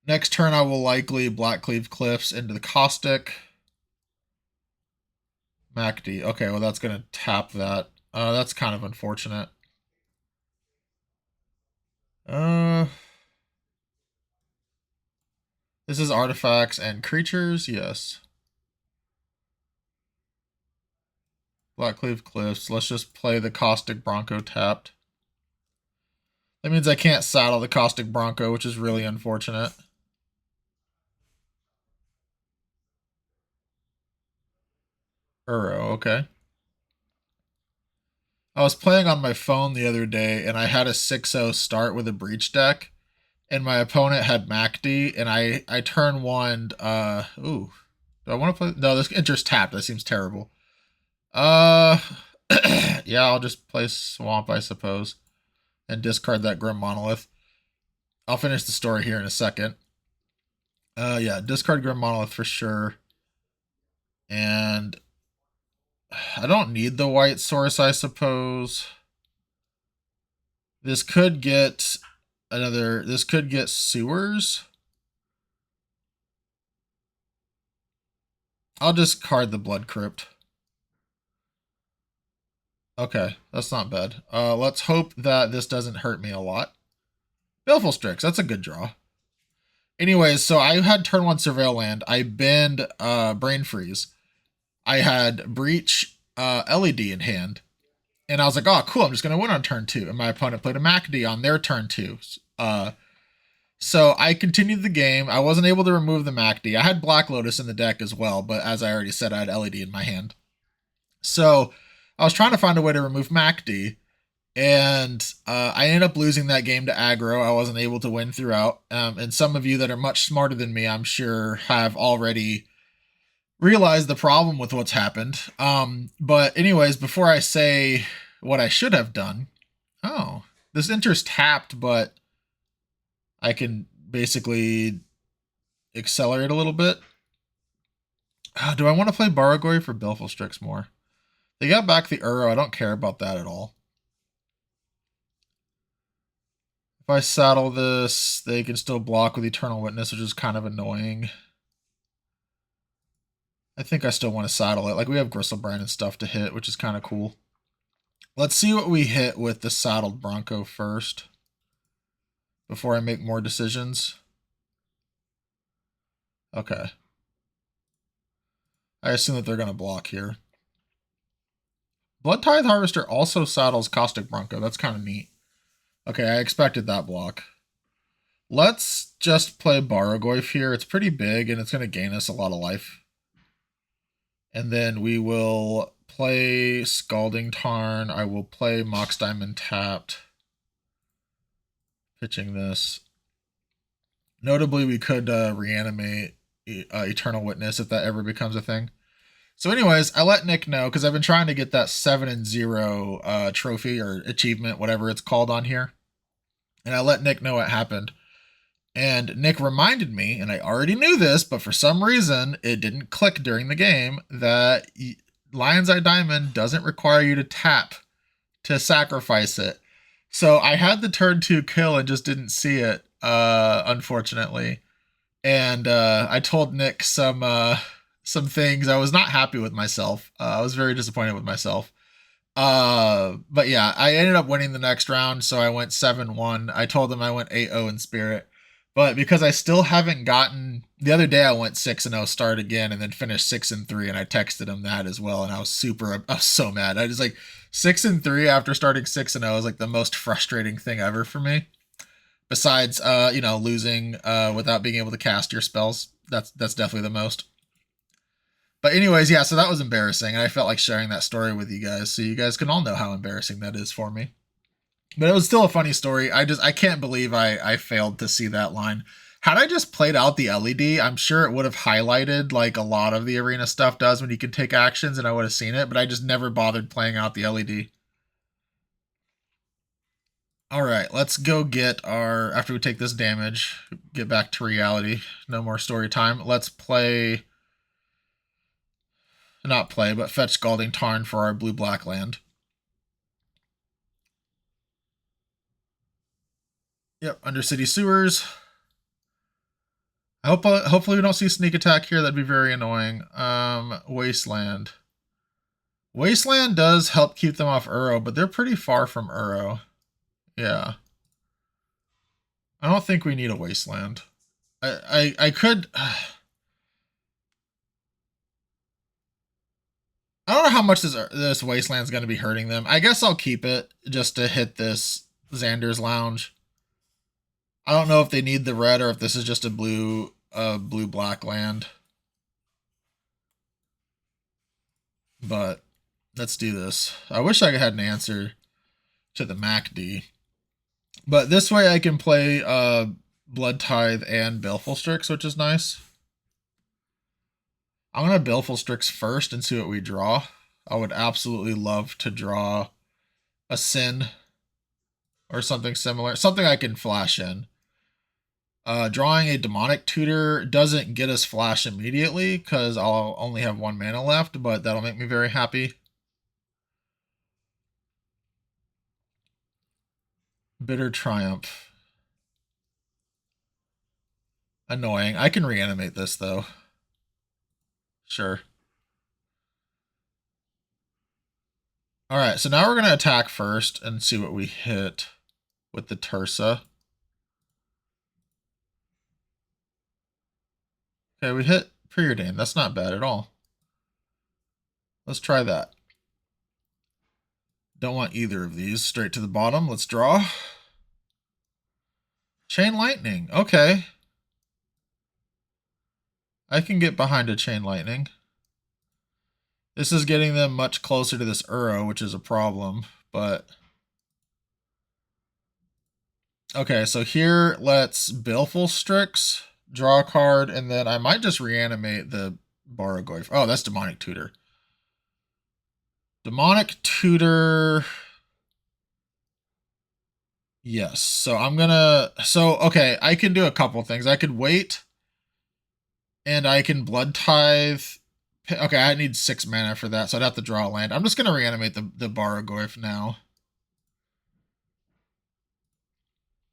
Next turn, I will likely Blackcleave Cliffs into the Caustic. MacD. Okay, well, that's going to tap that. That's kind of unfortunate. This is artifacts and creatures, yes. Blackcleave Cliffs. Let's just play the Caustic Bronco tapped. That means I can't saddle the Caustic Bronco, which is really unfortunate. Uro, okay. I was playing on my phone the other day, and I had a 6-0 start with a Breach deck, and my opponent had MacD, and I turn one, ooh. Do I want to play? No, this enters tapped. That seems terrible. Yeah, I'll just play Swamp, I suppose, and discard that Grim Monolith. I'll finish the story here in a second. Yeah, discard Grim Monolith for sure. And I don't need the white source, I suppose. This could get another, this could get sewers. I'll discard the Blood Crypt. Okay, that's not bad. Let's hope that this doesn't hurt me a lot. Baleful Strix, that's a good draw. Anyways, so I had turn 1 Surveil land. I banned Brain Freeze. I had Breach LED in hand. And I was like, oh, cool, I'm just going to win on turn 2. And my opponent played a MacD on their turn 2. So I continued the game. I wasn't able to remove the MacD. I had Black Lotus in the deck as well, but as I already said, I had LED in my hand. So I was trying to find a way to remove MacD. And I ended up losing that game to aggro. I wasn't able to win throughout. And some of you that are much smarter than me, I'm sure, have already realized the problem with what's happened. But anyways, before I say what I should have done, oh, this enters tapped, but I can basically accelerate a little bit. Do I want to play Baragoi for Baleful Strix more? They got back the Uro. I don't care about that at all. If I saddle this, they can still block with Eternal Witness, which is kind of annoying. I think I still want to saddle it. Like, we have Gristlebrand and stuff to hit, which is kind of cool. Let's see what we hit with the saddled Bronco first before I make more decisions. Okay. I assume that they're going to block here. Blood Tithe Harvester also saddles Caustic Bronco. That's kind of neat. Okay, I expected that block. Let's just play Baragoi here. It's pretty big, and it's going to gain us a lot of life. And then we will play Scalding Tarn. I will play Mox Diamond tapped. Pitching this. Notably, we could reanimate Eternal Witness if that ever becomes a thing. So anyways, I let Nick know because I've been trying to get that 7-0 trophy or achievement, whatever it's called on here. And I let Nick know what happened. And Nick reminded me, and I already knew this, but for some reason it didn't click during the game, that Lion's Eye Diamond doesn't require you to tap to sacrifice it. So I had the turn 2 kill and just didn't see it, unfortunately. And I told Nick some things. I was not happy with myself. I was very disappointed with myself. But yeah, I ended up winning the next round, so I went 7-1. I told him I went 8-0 in Spirit. But because I still haven't gotten... The other day I went 6-0, start again, and then finished 6-3, and I texted him that as well, and I was so mad. I just 6-3 after starting 6-0 is like the most frustrating thing ever for me. Besides, losing without being able to cast your spells. That's definitely the most. But anyways, yeah, so that was embarrassing, and I felt like sharing that story with you guys, so you guys can all know how embarrassing that is for me. But it was still a funny story. I can't believe I failed to see that line. Had I just played out the LED, I'm sure it would have highlighted like a lot of the arena stuff does when you can take actions, and I would have seen it, but I just never bothered playing out the LED. All right, let's go get our, after we take this damage, get back to reality. No more story time. Let's play, not play, but fetch Scalding Tarn for our blue-black land. Yep, Undercity Sewers. Hopefully we don't see sneak attack here. That'd be very annoying. Wasteland. Wasteland does help keep them off Uro, but they're pretty far from Uro. Yeah. I don't think we need a wasteland. I could. I don't know how much this wasteland's going to be hurting them. I guess I'll keep it just to hit this Xander's Lounge. I don't know if they need the red or if this is just a blue-black land. But let's do this. I wish I had an answer to the MACD. But this way I can play Blood Tithe and Baleful Strix, which is nice. I'm going to Baleful Strix first and see what we draw. I would absolutely love to draw a Sin or something similar. Something I can flash in. Drawing a Demonic Tutor doesn't get us flash immediately because I'll only have 1 mana left, but that'll make me very happy. Bitter Triumph. Annoying. I can reanimate this though. Sure. Alright, so now we're going to attack first and see what we hit with the Tursa. Okay, we hit Preordain. That's not bad at all. Let's try that. Don't want either of these. Straight to the bottom. Let's draw. Chain Lightning. Okay. I can get behind a Chain Lightning. This is getting them much closer to this Uro, which is a problem, but... Okay, so here, let's Baleful Strix, draw a card, and then I might just reanimate the Baragoyf. Oh, that's Demonic Tutor. Demonic Tutor... Yes, so I'm gonna... So, okay, I can do a couple things. I could wait, and I can Blood Tithe... Okay, I need 6 mana for that, so I'd have to draw a land. I'm just going to reanimate the Baragoyf now.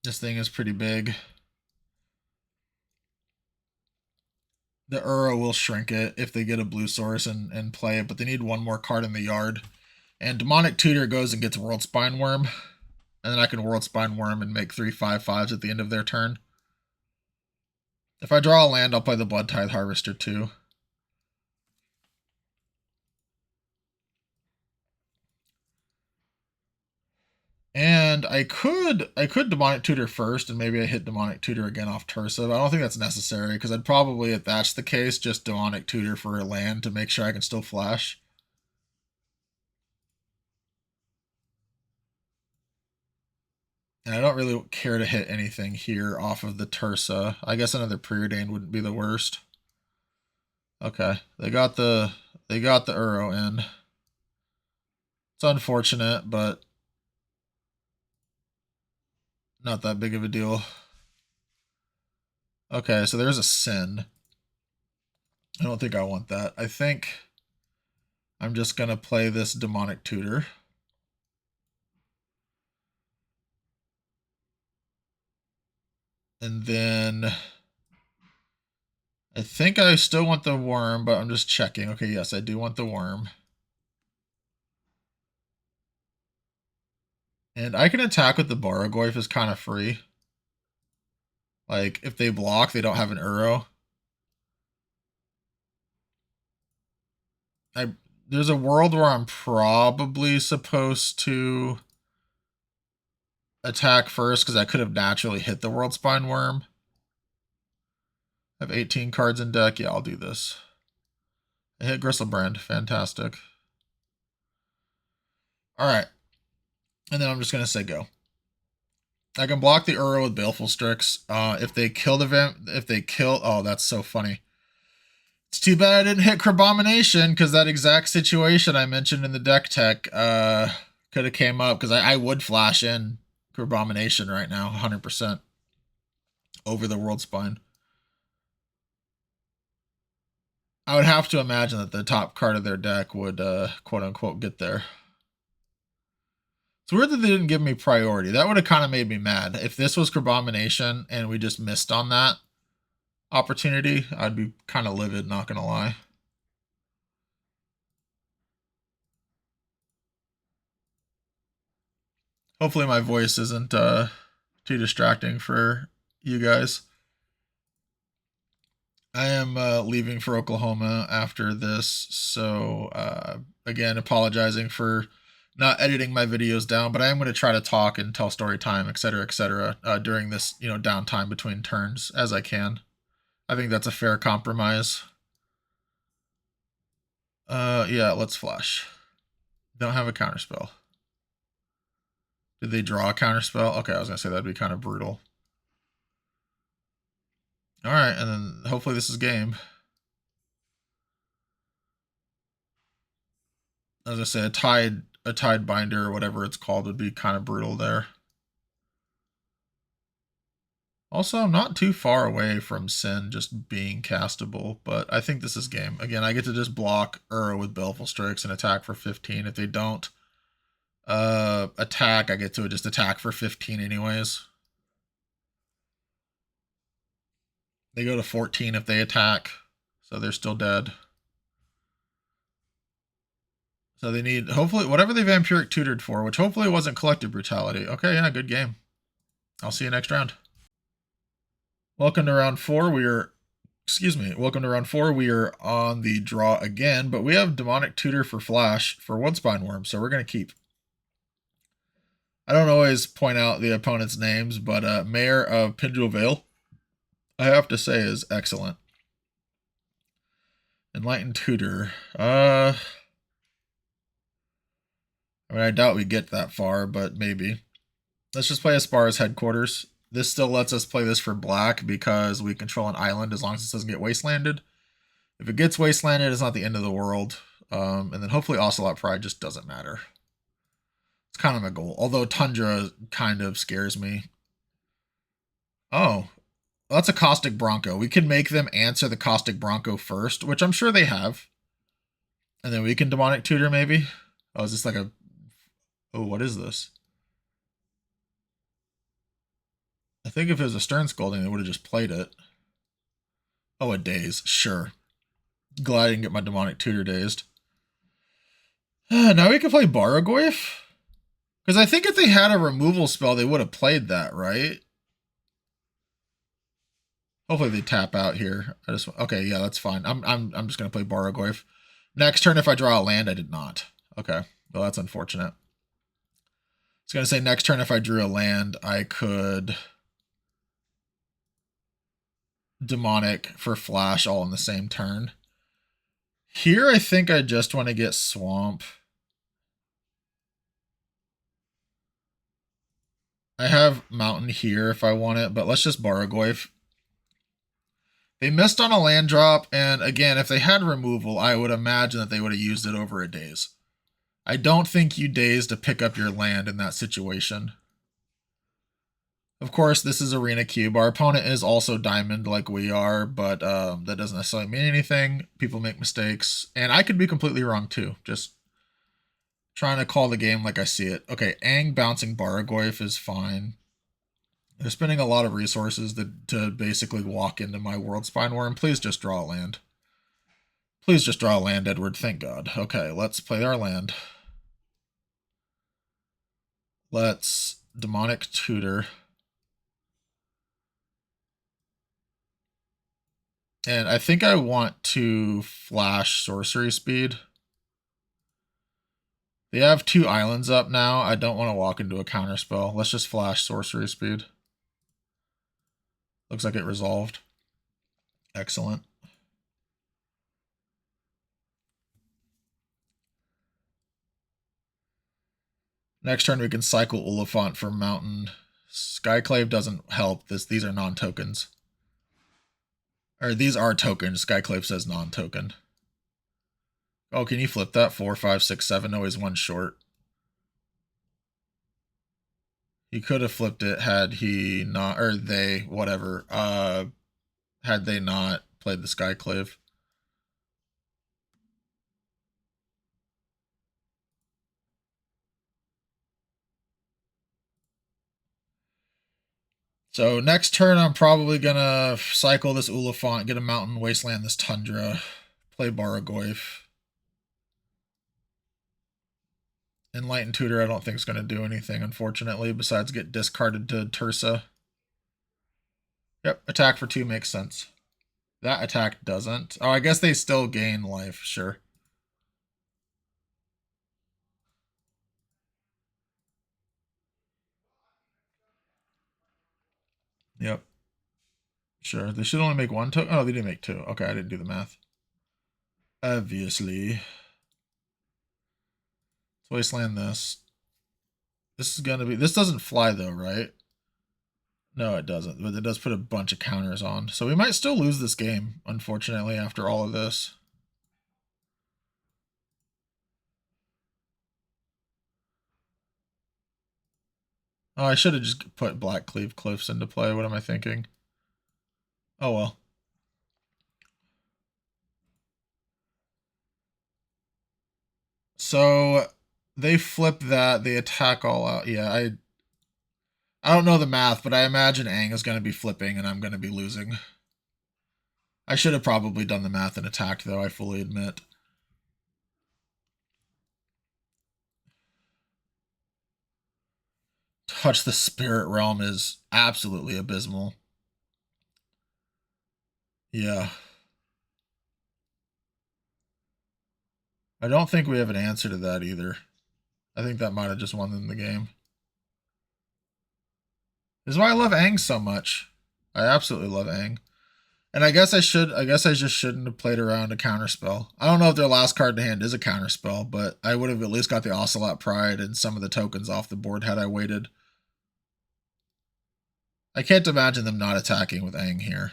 This thing is pretty big. The Uro will shrink it if they get a blue source and play it, but they need 1 more card in the yard. And Demonic Tutor goes and gets World Spine Worm. And then I can World Spine Worm and make 3 5/5s at the end of their turn. If I draw a land, I'll play the Blood Tithe Harvester too. And I could Demonic Tutor first, and maybe I hit Demonic Tutor again off Tursa, but I don't think that's necessary, because I'd probably, if that's the case, just Demonic Tutor for a land to make sure I can still flash. And I don't really care to hit anything here off of the Tursa. I guess another Preordain wouldn't be the worst. Okay, they got the Uro in. It's unfortunate, but not that big of a deal. Okay, so there's a Sin. I don't think I want that. I think I'm just going to play this Demonic Tutor. And then I think I still want the worm, but I'm just checking. Okay, yes, I do want the worm. And I can attack with the Baragoyf is kind of free. Like, if they block, they don't have an Uro. There's a world where I'm probably supposed to attack first, because I could have naturally hit the World Spine Worm. I have 18 cards in deck. Yeah, I'll do this. I hit Gristlebrand. Fantastic. Alright. And then I'm just going to say go. I can block the Uro with Baleful Strix. If they kill oh, that's so funny. It's too bad I didn't hit Crabomination, because that exact situation I mentioned in the deck tech could have came up, because I would flash in Crabomination right now, 100%, over the World Spine. I would have to imagine that the top card of their deck would, quote-unquote, get there. It's weird that they didn't give me priority. That would have kind of made me mad. If this was Crabomination and we just missed on that opportunity, I'd be kind of livid, not going to lie. Hopefully my voice isn't too distracting for you guys. I am leaving for Oklahoma after this, so again, apologizing for not editing my videos down, but I am going to try to talk and tell story time, etc., during this, downtime between turns as I can. I think that's a fair compromise. Yeah, let's flash. Don't have a counterspell. Did they draw a counterspell? Okay, I was gonna say that'd be kind of brutal. All right, and then hopefully this is game. As I say, a tide binder or whatever it's called would be kind of brutal there. Also, I'm not too far away from Sin just being castable, but I think this is game. Again, I get to just block Uro with Baleful Strix and attack for 15. If they don't attack, I get to just attack for 15 anyways. They go to 14 if they attack, so they're still dead. So they need, hopefully, whatever they Vampiric Tutored for, which hopefully wasn't Collective Brutality. Okay, yeah, good game. I'll see you next round. Welcome to round 4. Welcome to round 4. We are on the draw again, but we have Demonic Tutor for Flash for Woodspine Worm, so we're going to keep. I don't always point out the opponent's names, but Mayor of Pendule Vale, I have to say, is excellent. Enlightened Tutor. I mean, I doubt we get that far, but maybe. Let's just play Aspara's Headquarters. This still lets us play this for black because we control an island as long as it doesn't get wastelanded. If it gets wastelanded, it's not the end of the world. And then hopefully Ocelot Pride just doesn't matter. It's kind of my goal. Although Tundra kind of scares me. Oh, that's a Caustic Bronco. We can make them answer the Caustic Bronco first, which I'm sure they have. And then we can Demonic Tutor maybe. Oh, is this like a... Oh, what is this? I think if it was a Stern Scolding, they would have just played it. Oh, a Daze. Sure. Glad I didn't get my Demonic Tutor dazed. Now we can play Barragoyf? Because I think if they had a removal spell, they would have played that, right? Hopefully they tap out here. Okay, yeah, that's fine. I'm just gonna play Barragoyf. Next turn, if I draw a land, I did not. Okay, well that's unfortunate. I was gonna say next turn, if I drew a land, I could Demonic for Flash all in the same turn. Here, I think I just want to get Swamp. I have Mountain here if I want it, but let's just Barragoyf. They missed on a land drop, and again, if they had removal, I would imagine that they would have used it over a daze. I don't think you daze to pick up your land in that situation. Of course, this is Arena Cube. Our opponent is also Diamond like we are, but that doesn't necessarily mean anything. People make mistakes, and I could be completely wrong too. Just trying to call the game like I see it. Okay, Aang bouncing Barragoyf is fine. They're spending a lot of resources to basically walk into my World Spine Worm. Please just draw a land. Please just draw a land, Edward. Thank God. Okay, let's play our land. Let's Demonic Tutor. And I think I want to flash Sorcery Speed. They have 2 islands up now. I don't want to walk into a counterspell. Let's just flash Sorcery Speed. Looks like it resolved. Excellent. Next turn we can cycle Oliphant for Mountain. Skyclave doesn't help. These are non-tokens. Or these are tokens. Skyclave says non-token. Oh, can you flip that? 4, 5, 6, 7. No, he's 1 short. He could have flipped it had he not, or they, whatever, had they not played the Skyclave. So next turn, I'm probably going to cycle this Oliphant, get a Mountain, Wasteland this Tundra, play Barragoyf. Enlightened Tutor I don't think is going to do anything, unfortunately, besides get discarded to Tursa. Yep, attack for 2 makes sense. That attack doesn't. Oh, I guess they still gain life, sure. Yep. Sure, they should only make 1 token. Oh, they didn't make 2. Okay, I didn't do the math. Obviously. Let's wasteland this. This is gonna be... This doesn't fly though, right? No, it doesn't, but it does put a bunch of counters on. So we might still lose this game, unfortunately, after all of this. Oh, I should have just put Black Cleave Cliffs into play. What am I thinking? Oh, well. So they flip that. They attack all out. Yeah, I don't know the math, but I imagine Aang is going to be flipping and I'm going to be losing. I should have probably done the math and attacked, though, I fully admit. Touch the Spirit Realm is absolutely abysmal. Yeah. I don't think we have an answer to that either. I think that might have just won them the game. This is why I love Aang so much. I absolutely love Aang. And I guess I just shouldn't have played around a counterspell. I don't know if their last card in hand is a counterspell, but I would have at least got the Ocelot Pride and some of the tokens off the board had I waited. I can't imagine them not attacking with Aang here.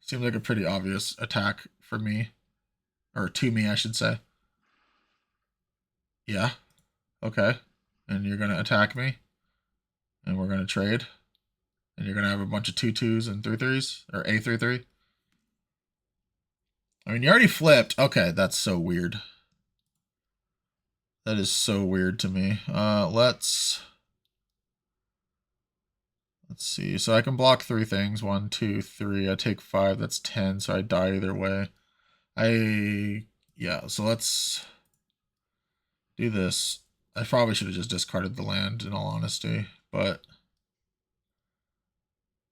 Seems like a pretty obvious attack for me. Or to me, I should say. Yeah. Okay. And you're going to attack me. And we're going to trade. And you're going to have a bunch of 2/2s and 3/3s. Or a 3/3. I mean, you already flipped. Okay, that's so weird. That is so weird to me. Let's see. So I can block 3 things. 1, 2, 3. I take 5. That's 10. So I die either way. Yeah, so let's do this. I probably should have just discarded the land, in all honesty. But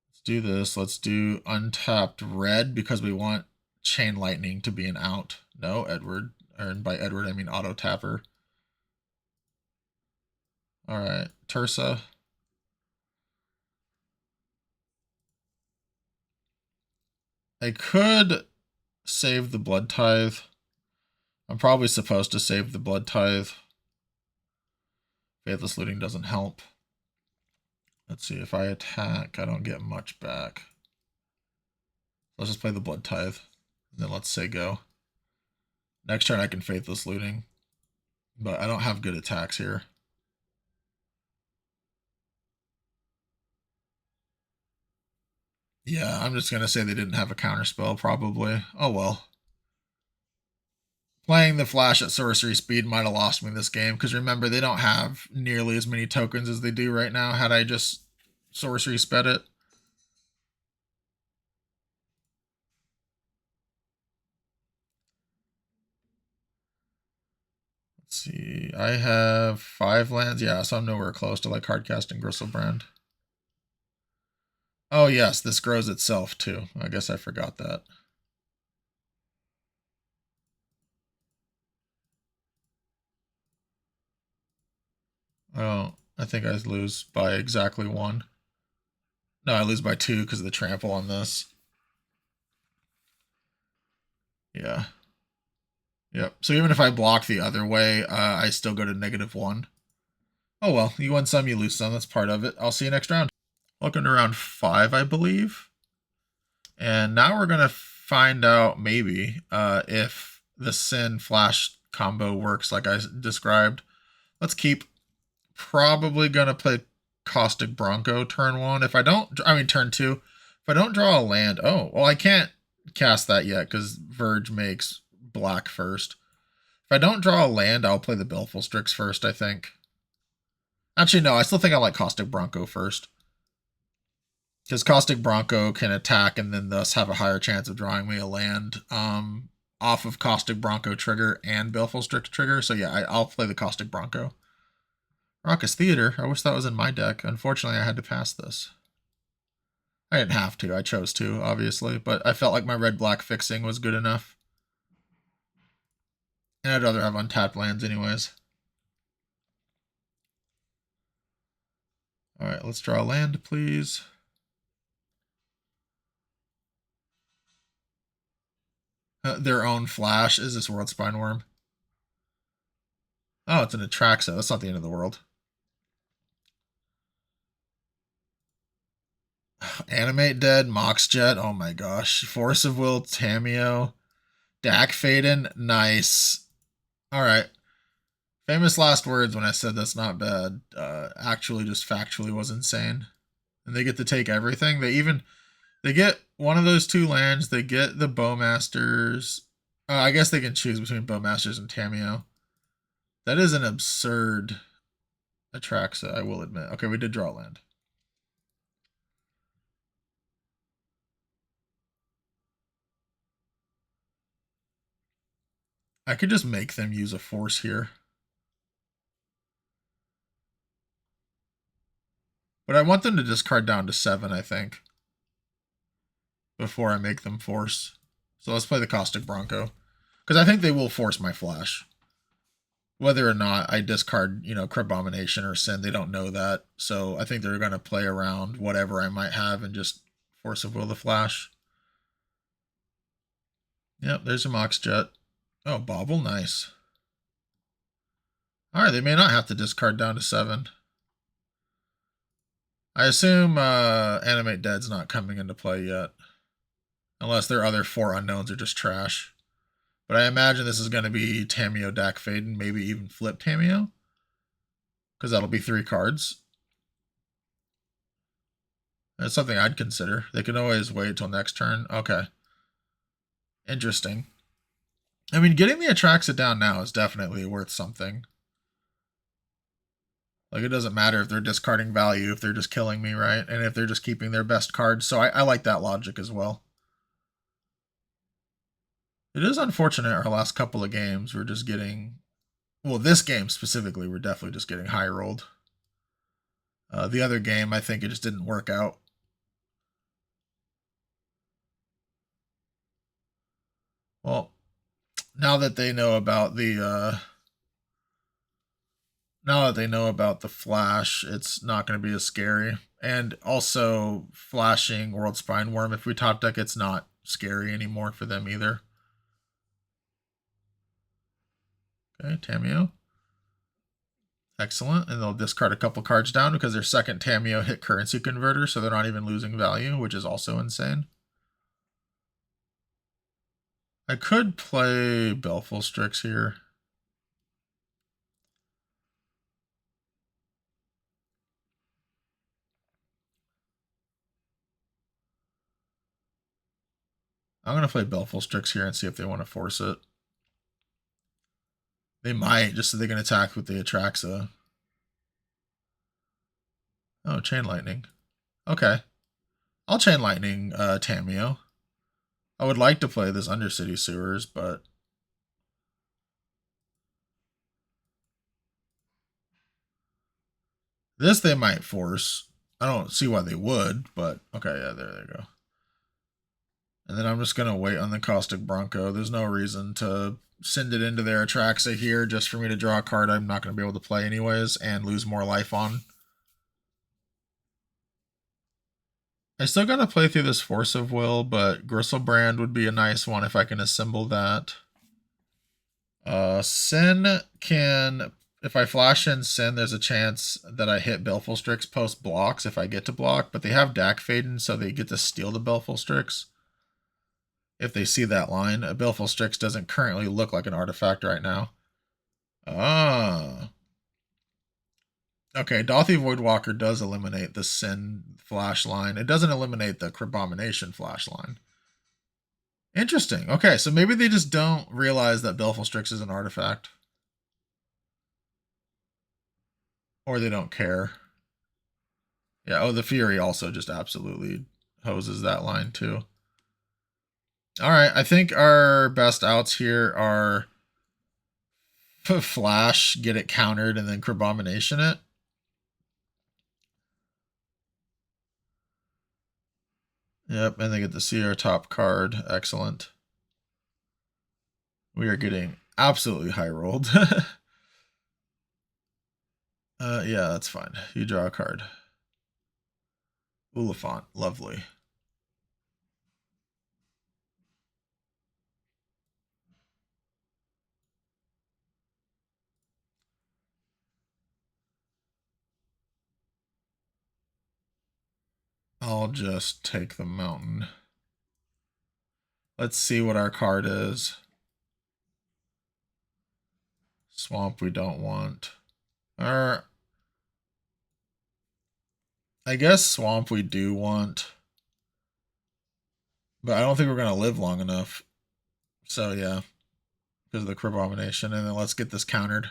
let's do this. Let's do untapped red because we want Chain Lightning to be an out. No, Edward. And by Edward, I mean auto tapper. All right, Tursa. I could save the Blood Tithe. I'm probably supposed to save the Blood Tithe. Faithless Looting doesn't help. Let's see, if I attack, I don't get much back. Let's just play the Blood Tithe. And then let's say go. Next turn I can Faithless Looting. But I don't have good attacks here. Yeah, I'm just going to say they didn't have a counterspell, probably. Oh well. Playing the Flash at sorcery speed might have lost me this game, because remember, they don't have nearly as many tokens as they do right now had I just sorcery sped it. Let's see, I have 5 lands. Yeah, so I'm nowhere close to like Hardcast and Gristlebrand. Oh yes, this grows itself too. I guess I forgot that. Oh, I think I lose by exactly 1. No, I lose by 2 because of the trample on this. Yeah. Yep. So even if I block the other way, I still go to -1. Oh well, you win some, you lose some. That's part of it. I'll see you next round. Welcome to round 5, I believe. And now we're going to find out, maybe, if the Sin Flash combo works like I described. Let's keep. Probably going to play Caustic Bronco turn 1. If I don't, I mean turn 2. If I don't draw a land, oh, well, I can't cast that yet because Verge makes black first. If I don't draw a land, I'll play the Baleful Strix first, I think. Actually, no, I still think I like Caustic Bronco first. Because Caustic Bronco can attack and then thus have a higher chance of drawing me a land off of Caustic Bronco trigger and Baleful Strix trigger. So yeah, I'll play the Caustic Bronco. Raucous Theater. I wish that was in my deck. Unfortunately, I had to pass this. I didn't have to. I chose to, obviously. But I felt like my red-black fixing was good enough. And I'd rather have untapped lands anyways. Alright, let's draw a land, please. Their own flash. Is this World Spine Worm? Oh, it's an Atraxa. That's not the end of the world. Animate Dead, Mox Jet. Oh my gosh. Force of Will, Tameo. Dak Faden. Nice. Alright. Famous last words when I said that's not bad. Actually, just factually was insane. And they get to take everything. They get one of those two lands. They get the Bowmasters. I guess they can choose between Bowmasters and Tameo. That is an absurd Atraxa, I will admit. Okay, we did draw land. I could just make them use a force here. But I want them to discard down to 7, I think, before I make them force. So let's play the Caustic Bronco. Because I think they will force my flash. Whether or not I discard, Crabomination or Sin, they don't know that. So I think they're going to play around whatever I might have and just Force of Will the flash. Yep, there's a Mox Jet. Oh, Bobble, nice. Alright, they may not have to discard down to 7. I assume Animate Dead's not coming into play yet. Unless their other 4 unknowns are just trash. But I imagine this is going to be Tameo, Dak Faden, maybe even flip Tameo. Because that'll be 3 cards. That's something I'd consider. They can always wait till next turn. Okay. Interesting. I mean, getting the Atraxa down now is definitely worth something. Like, it doesn't matter if they're discarding value, if they're just killing me, right? And if they're just keeping their best cards. So I like that logic as well. It is unfortunate our last couple of games we're just getting... Well, this game specifically, we're definitely just getting high rolled. The other game, I think it just didn't work out. Well, now that they know about the flash, it's not going to be as scary. And also, flashing World Spine Worm, if we top deck, it's not scary anymore for them either. Okay, Tameo. Excellent. And they'll discard a couple cards down because their second Tameo hit currency converter, so they're not even losing value, which is also insane. I could play Baleful Strix here. I'm going to play Baleful Strix here and see if they want to force it. They might, just so they can attack with the Atraxa. Oh, Chain Lightning. Okay. I'll Chain Lightning Tameo. I would like to play this Undercity Sewers, but... This they might force. I don't see why they would, but... Okay, yeah, there they go. And then I'm just going to wait on the Caustic Bronco. There's no reason to send it into their Atraxa here just for me to draw a card I'm not going to be able to play anyways and lose more life on. I still got to play through this Force of Will, but Gristlebrand would be a nice one if I can assemble that. Sin can... If I flash in Sin, there's a chance that I hit Baleful Strix post blocks if I get to block, but they have Dak Faden, so they get to steal the Baleful Strix. If they see that line, a Baleful Strix doesn't currently look like an artifact right now. Ah. Okay, Dauthi Voidwalker does eliminate the Sin flash line. It doesn't eliminate the Crabomination flash line. Interesting. Okay, so maybe they just don't realize that Baleful Strix is an artifact. Or they don't care. Yeah, oh, the Fury also just absolutely hoses that line too. Alright, I think our best outs here are Flash, get it countered, and then Crabomination it. Yep, and they get to see our top card. Excellent. We are getting absolutely high rolled. Yeah, that's fine. You draw a card. Oliphant, lovely. I'll just take the mountain. Let's see what our card is. Swamp we don't want. I guess swamp we do want. But I don't think we're going to live long enough. So yeah, because of the Cribomination. And then let's get this countered.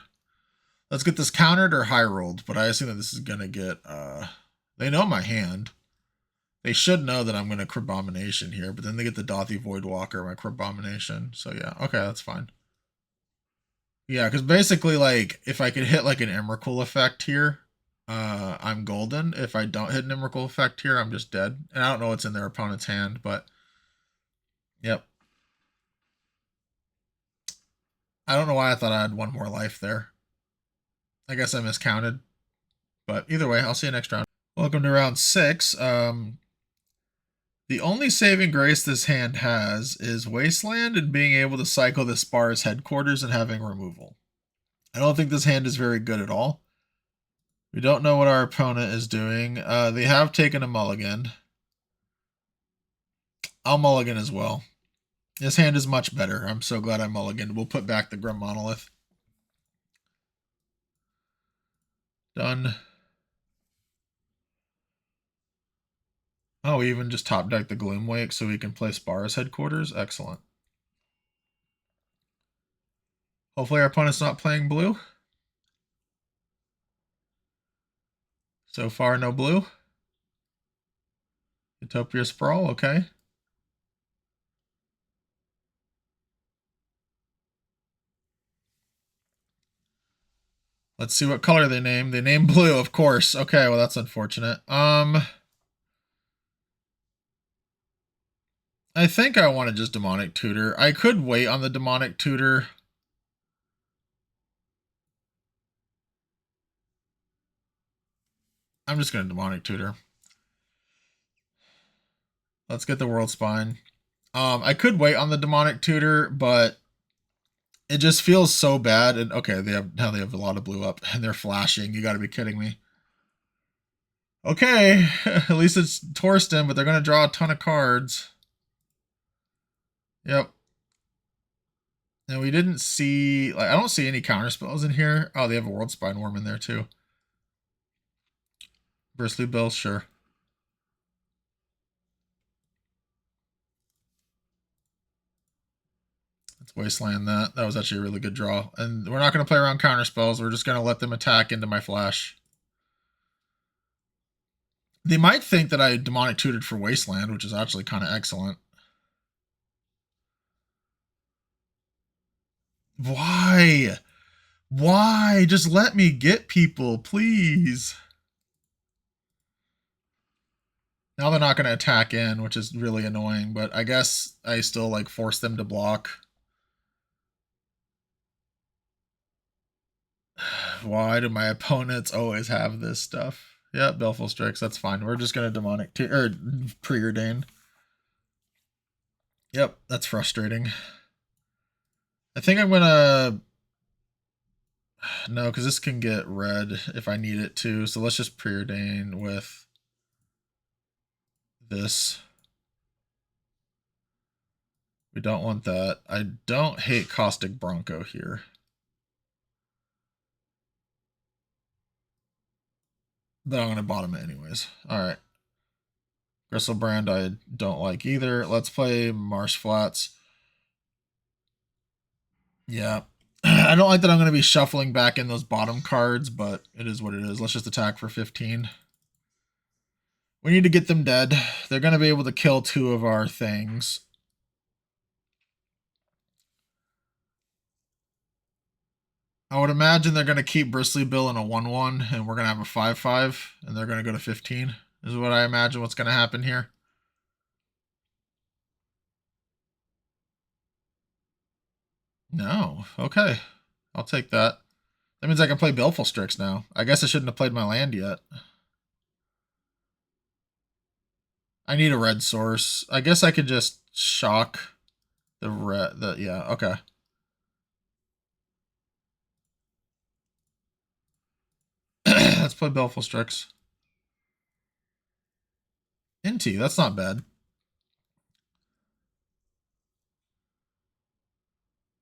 Let's get this countered or high rolled. But I assume that this is going to get... they know my hand. They should know that I'm going to Cribomination here. But then they get the Dothy Voidwalker, my Cribomination. So yeah, okay, that's fine. Yeah, because basically, like, if I could hit like an Emrakul effect here, I'm golden. If I don't hit an Emrakul effect here, I'm just dead. And I don't know what's in their opponent's hand, but yep. I don't know why I thought I had one more life there. I guess I miscounted. But either way, I'll see you next round. Welcome to round 6. The only saving grace this hand has is Wasteland and being able to cycle the Spar's headquarters and having removal. I don't think this hand is very good at all. We don't know what our opponent is doing. They have taken a mulligan. I'll mulligan as well. This hand is much better. I'm so glad I mulliganed. We'll put back the Grim Monolith. Done. Oh, we even just top deck the Gloomwake so we can play Spar's headquarters. Excellent. Hopefully our opponent's not playing blue. So far, no blue. Utopia Sprawl, okay. Let's see what color they name. They name blue, of course. Okay, well that's unfortunate. I think I want to just Demonic Tutor. I could wait on the Demonic Tutor. I'm just going to Demonic Tutor. Let's get the World Spine. I could wait on the Demonic Tutor, but it just feels so bad. And okay, now they have a lot of blue up and they're flashing. You got to be kidding me. Okay, at least it's Torsten, but they're going to draw a ton of cards. Yep. And we didn't see, like, I don't see any counter spells in here. Oh, they have a World Spine Worm in there too. Bristly Bill, sure. Let's Wasteland that. That was actually a really good draw. And we're not going to play around counter spells. We're just going to let them attack into my flash. They might think that I Demonic Tutored for Wasteland, which is actually kind of excellent. Why? Why? Just let me get people, please. Now they're not going to attack in, which is really annoying, but I guess I still like force them to block. Why do my opponents always have this stuff? Yeah, Baleful Strix, that's fine. We're just going to Demonic or Preordain. Yep, that's frustrating. I think I'm going to... No, because this can get red if I need it to. So let's just Preordain with this. We don't want that. I don't hate Caustic Bronco here. But I'm going to bottom it anyways. Alright. Gristlebrand I don't like either. Let's play Marsh Flats. Yeah. I don't like that I'm going to be shuffling back in those bottom cards, but it is what it is. Let's just attack for 15. We need to get them dead. They're going to be able to kill 2 of our things. I would imagine they're going to keep Bristly Bill in a 1-1, and we're going to have a 5-5, and they're going to go to 15, is what I imagine what's going to happen here. No. Okay. I'll take that. That means I can play Baleful Strix now. I guess I shouldn't have played my land yet. I need a red source. I guess I could just shock the red. Yeah, okay. Let's play Baleful Strix. NT, that's not bad.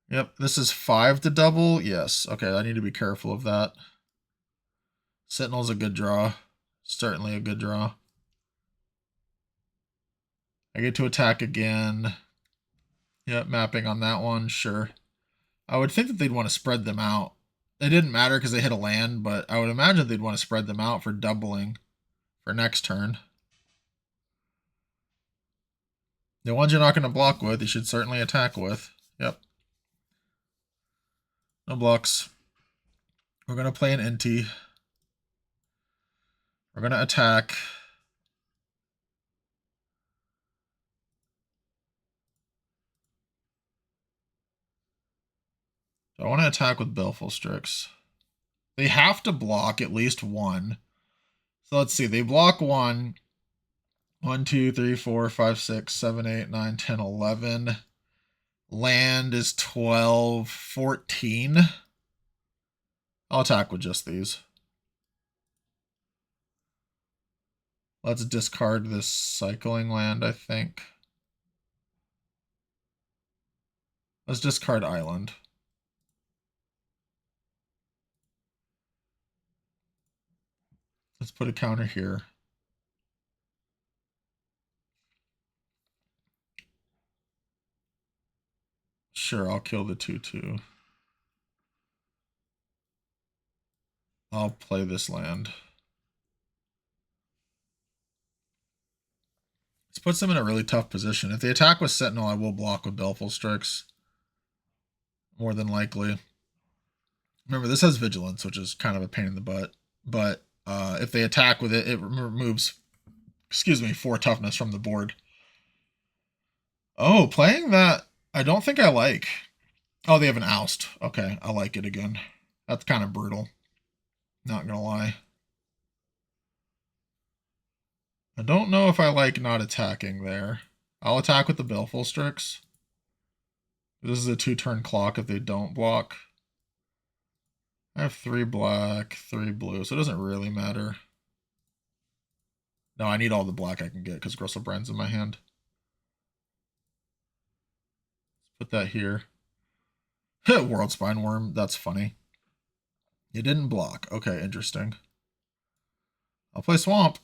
Yep, this is 5 to double. Yes, okay, I need to be careful of that. Sentinel's a good draw. Certainly a good draw. I get to attack again. Yep, mapping on that one, sure. I would think that they'd want to spread them out. It didn't matter because they hit a land, but I would imagine they'd want to spread them out for doubling for next turn. The ones you're not going to block with, you should certainly attack with. Yep. No blocks. We're going to play an NT. We're going to attack. Do I want to attack with Baleful Strix? They have to block at least one. So let's see. They block one. 1, 2, 3, 4, 5, 6, 7, 8, 9, 10, 11. Land is 12, 14. I'll attack with just these. Let's discard this cycling land, I think. Let's discard island. Let's put a counter here. Sure, I'll kill the 2/2. I'll play this land. This puts them in a really tough position. If they attack with Sentinel, I will block with Baleful Strix. More than likely. Remember, this has Vigilance, which is kind of a pain in the butt. But if they attack with it, it removes, 4 toughness from the board. Oh, playing that, I don't think I like. Oh, they have an Oust. Okay, I like it again. That's kind of brutal. Not gonna lie. I don't know if I like not attacking there. I'll attack with the Baleful Strix. This is a 2-turn clock if they don't block. I have 3 black, 3 blue, so it doesn't really matter. No, I need all the black I can get because Gristlebrand's in my hand. Let's put that here. World Spine Worm, that's funny. You didn't block. Okay, interesting. I'll play Swamp.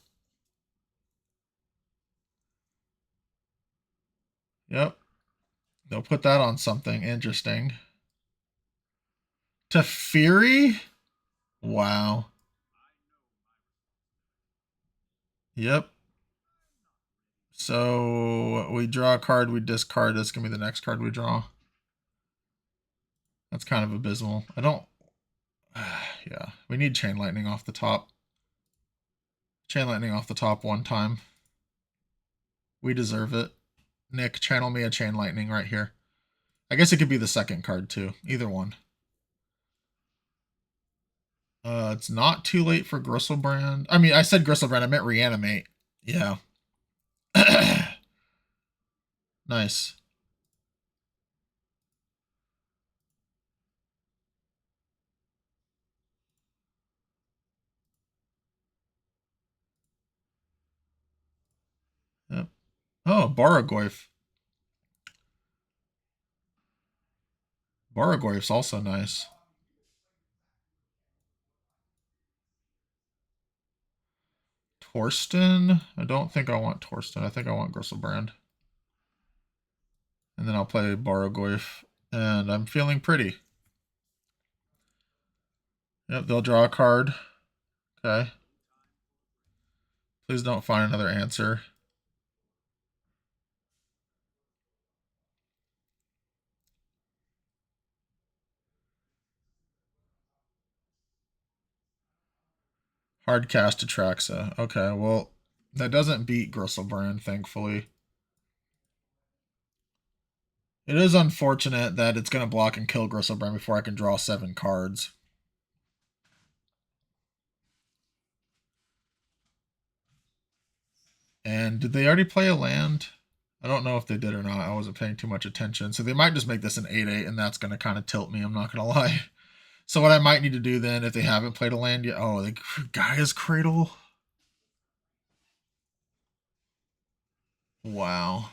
Yep. They'll put that on something interesting. Teferi? Wow. Yep. So we draw a card, we discard. This can be the next card we draw. That's kind of abysmal. I don't... yeah, we need Chain Lightning off the top. Chain Lightning off the top one time. We deserve it. Nick, channel me a Chain Lightning right here. I guess it could be the second card too. Either one. It's not too late for Gristlebrand. I mean, I said Gristlebrand. I meant Reanimate. Yeah. Nice. Yep. Oh, Baragoyf. Baragoyf's also nice. Torsten? I don't think I want Torsten. I think I want Gristlebrand. And then I'll play Baragoyf. And I'm feeling pretty. Yep, they'll draw a card. Okay. Please don't find another answer. Hard cast Atraxa. Okay, well, that doesn't beat Gristlebrand, thankfully. It is unfortunate that it's going to block and kill Gristlebrand before I can draw 7 cards. And did they already play a land? I don't know if they did or not. I wasn't paying too much attention. So they might just make this an 8/8, and that's going to kind of tilt me. I'm not going to lie. So what I might need to do then, if they haven't played a land yet... Oh, the Gaia's Cradle? Wow.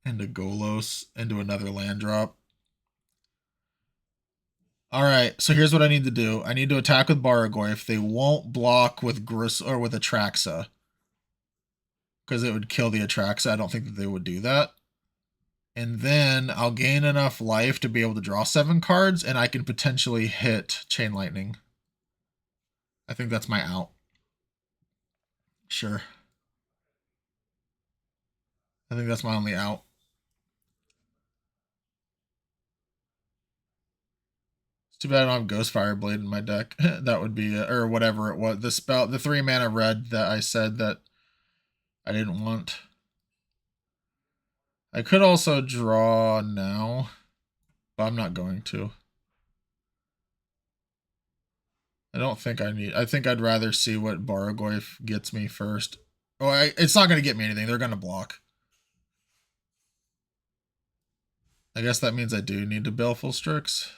Into Golos, into another land drop. Alright, so here's what I need to do. I need to attack with Baragorf. They won't block with or with Atraxa. Because it would kill the Atraxa. I don't think that they would do that. And then I'll gain enough life to be able to draw 7 cards, and I can potentially hit Chain Lightning. I think that's my out. Sure. I think that's my only out. It's too bad I don't have Ghostfire Blade in my deck. That would be, or whatever it was. The spell, the 3 mana red that I said that I didn't want. I could also draw now, but I'm not going to. I don't think I need... I think I'd rather see what Baragorf gets me first. Oh, it's not going to get me anything. They're going to block. I guess that means I do need to Baleful Strix.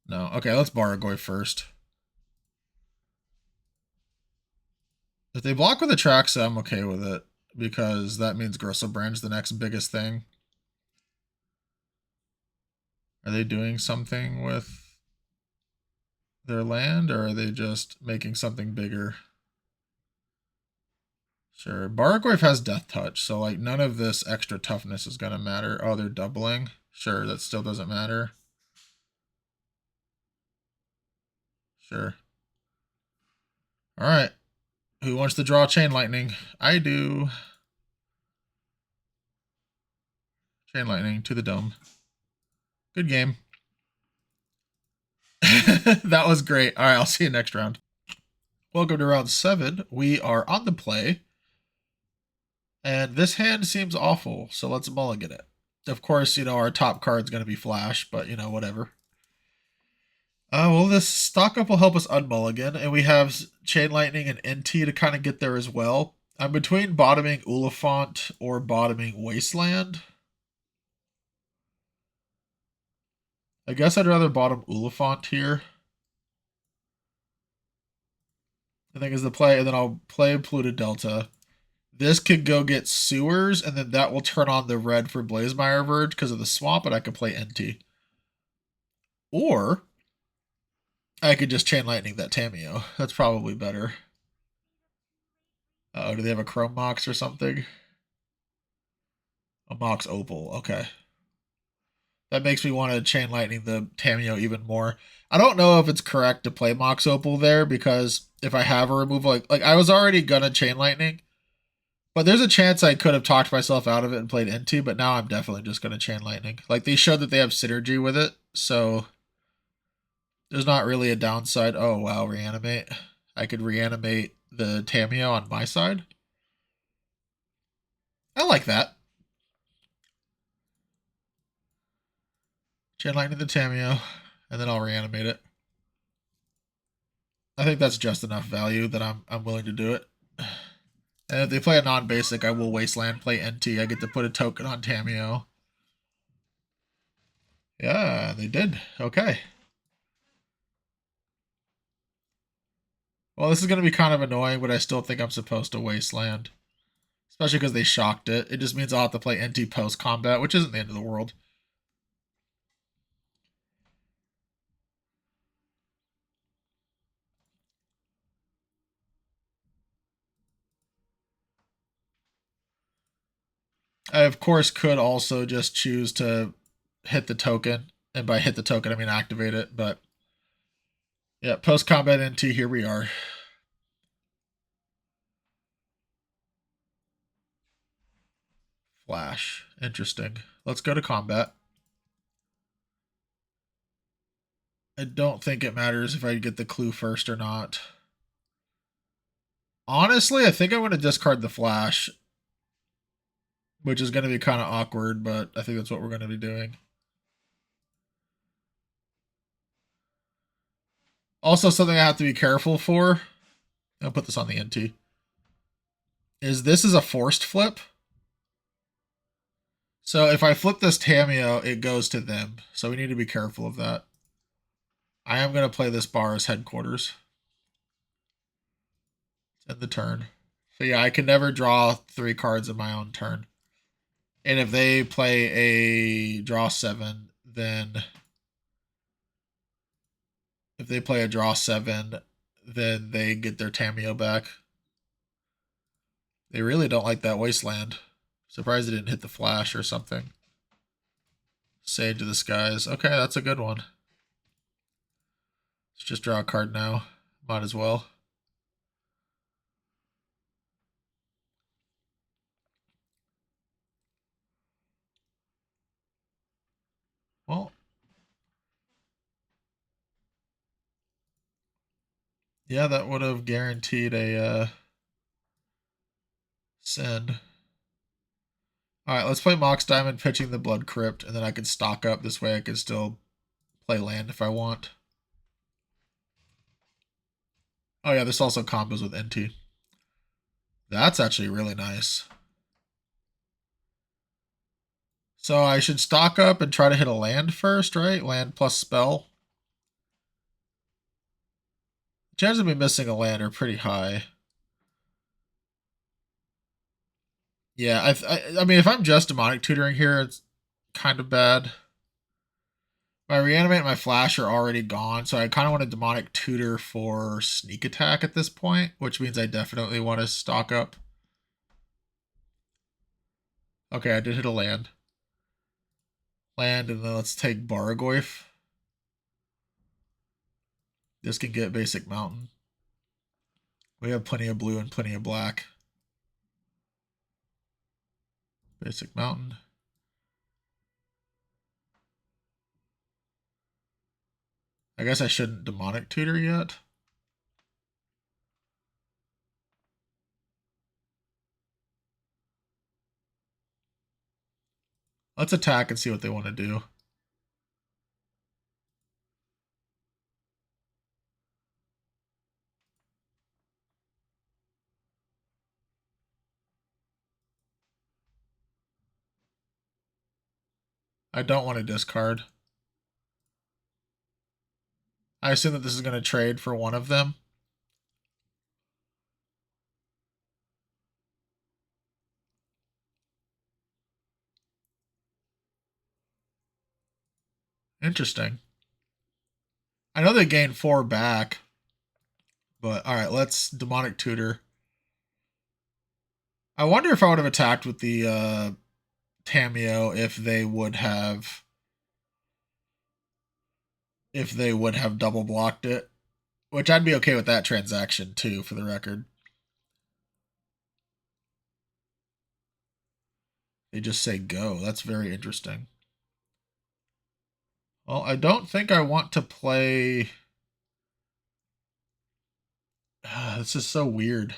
No. Okay, let's Baragorf first. If they block with Atraxa, I'm okay with it. Because that means Gristlebrand's the next biggest thing. Are they doing something with their land, or are they just making something bigger? Sure. Baragorf has Death Touch, so like none of this extra toughness is going to matter. Oh, they're doubling. Sure, that still doesn't matter. Sure. All right. Who wants to draw Chain Lightning? I do. Chain Lightning to the dome. Good game. That was great. All right, I'll see you next round. Welcome to round 7. We are on the play. And this hand seems awful, so let's mulligan it. Of course, you know, our top card's going to be Flash, but, you know, whatever. Well, this stock up will help us unmulligan, and we have Chain Lightning and NT to kind of get there as well. I'm between bottoming Oliphant or bottoming Wasteland. I guess I'd rather bottom Oliphant here. I think is the play, and then I'll play Polluted Delta. This could go get Sewers, and then that will turn on the red for Blazemire Verge because of the swamp, and I could play NT. Or I could just Chain Lightning that Tameo. That's probably better. Oh, do they have a Chrome Mox or something? A Mox Opal, okay. That makes me want to Chain Lightning the Tameo even more. I don't know if it's correct to play Mox Opal there, because if I have a removal, like I was already gonna Chain Lightning, but there's a chance I could have talked myself out of it and played NT, but now I'm definitely just gonna Chain Lightning. Like, they showed that they have synergy with it, so there's not really a downside. Oh, wow, Reanimate. I could Reanimate the Tameo on my side. I like that. Chain Lightning the Tameo, and then I'll Reanimate it. I think that's just enough value that I'm willing to do it. And if they play a non-basic, I will Wasteland, play NT. I get to put a token on Tameo. Yeah, they did. Okay. Well, this is going to be kind of annoying, but I still think I'm supposed to Wasteland. Especially because they shocked it. It just means I'll have to play NT post-combat, which isn't the end of the world. I, of course, could also just choose to hit the token. And by hit the token, I mean activate it. But, yeah, post-combat NT, here we are. Flash. Interesting. Let's go to combat. I don't think it matters if I get the clue first or not. Honestly, I think I'm going to discard the flash, which is going to be kind of awkward, but I think that's what we're going to be doing. Also, something I have to be careful for, I'll put this on the NT, is this is a forced flip. So if I flip this Tameo, it goes to them. So we need to be careful of that. I am going to play this bar as headquarters. End the turn. So yeah, I can never draw 3 cards in my own turn. And if they play a draw 7, then if they play a draw 7, then they get their Tameo back. They really don't like that Wasteland. Surprised it didn't hit the flash or something. Sage of the Skies. Okay, that's a good one. Let's just draw a card now. Might as well. Well, yeah, that would have guaranteed a send. Alright, let's play Mox Diamond pitching the Blood Crypt, and then I can stock up. This way I can still play land if I want. Oh yeah, this also combos with NT. That's actually really nice. So I should stock up and try to hit a land first, right? Land plus spell. The chances of me missing a land are pretty high. Yeah, I mean, if I'm just demonic tutoring here, it's kind of bad. My reanimate and my flash are already gone, so I kind of want to demonic tutor for sneak attack at this point, which means I definitely want to stock up. Okay, I did hit a land. Land, and then let's take Baragoyf. This can get basic mountain. We have plenty of blue and plenty of black. Basic mountain. I guess I shouldn't demonic tutor yet. Let's attack and see what they want to do. I don't want to discard. I assume that this is going to trade for one of them. Interesting. I know they gained 4 back. But alright, let's demonic tutor. I wonder if I would have attacked with the Tameo if they would have double blocked it. Which I'd be okay with that transaction too, for the record. They just say go. That's very interesting. Well, I don't think I want to play. This is so weird.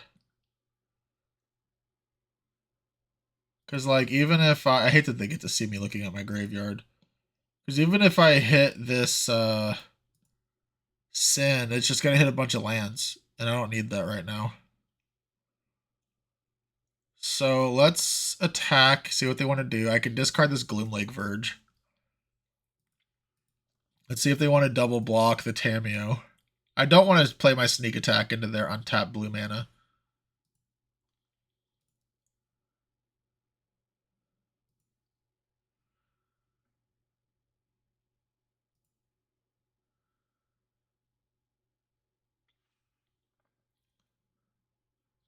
Because, like, even if I hate that they get to see me looking at my graveyard. Because even if I hit this Sin, it's just going to hit a bunch of lands. And I don't need that right now. So let's attack, see what they want to do. I can discard this Gloomlake Verge. Let's see if they want to double block the Tameo. I don't want to play my sneak attack into their untapped blue mana.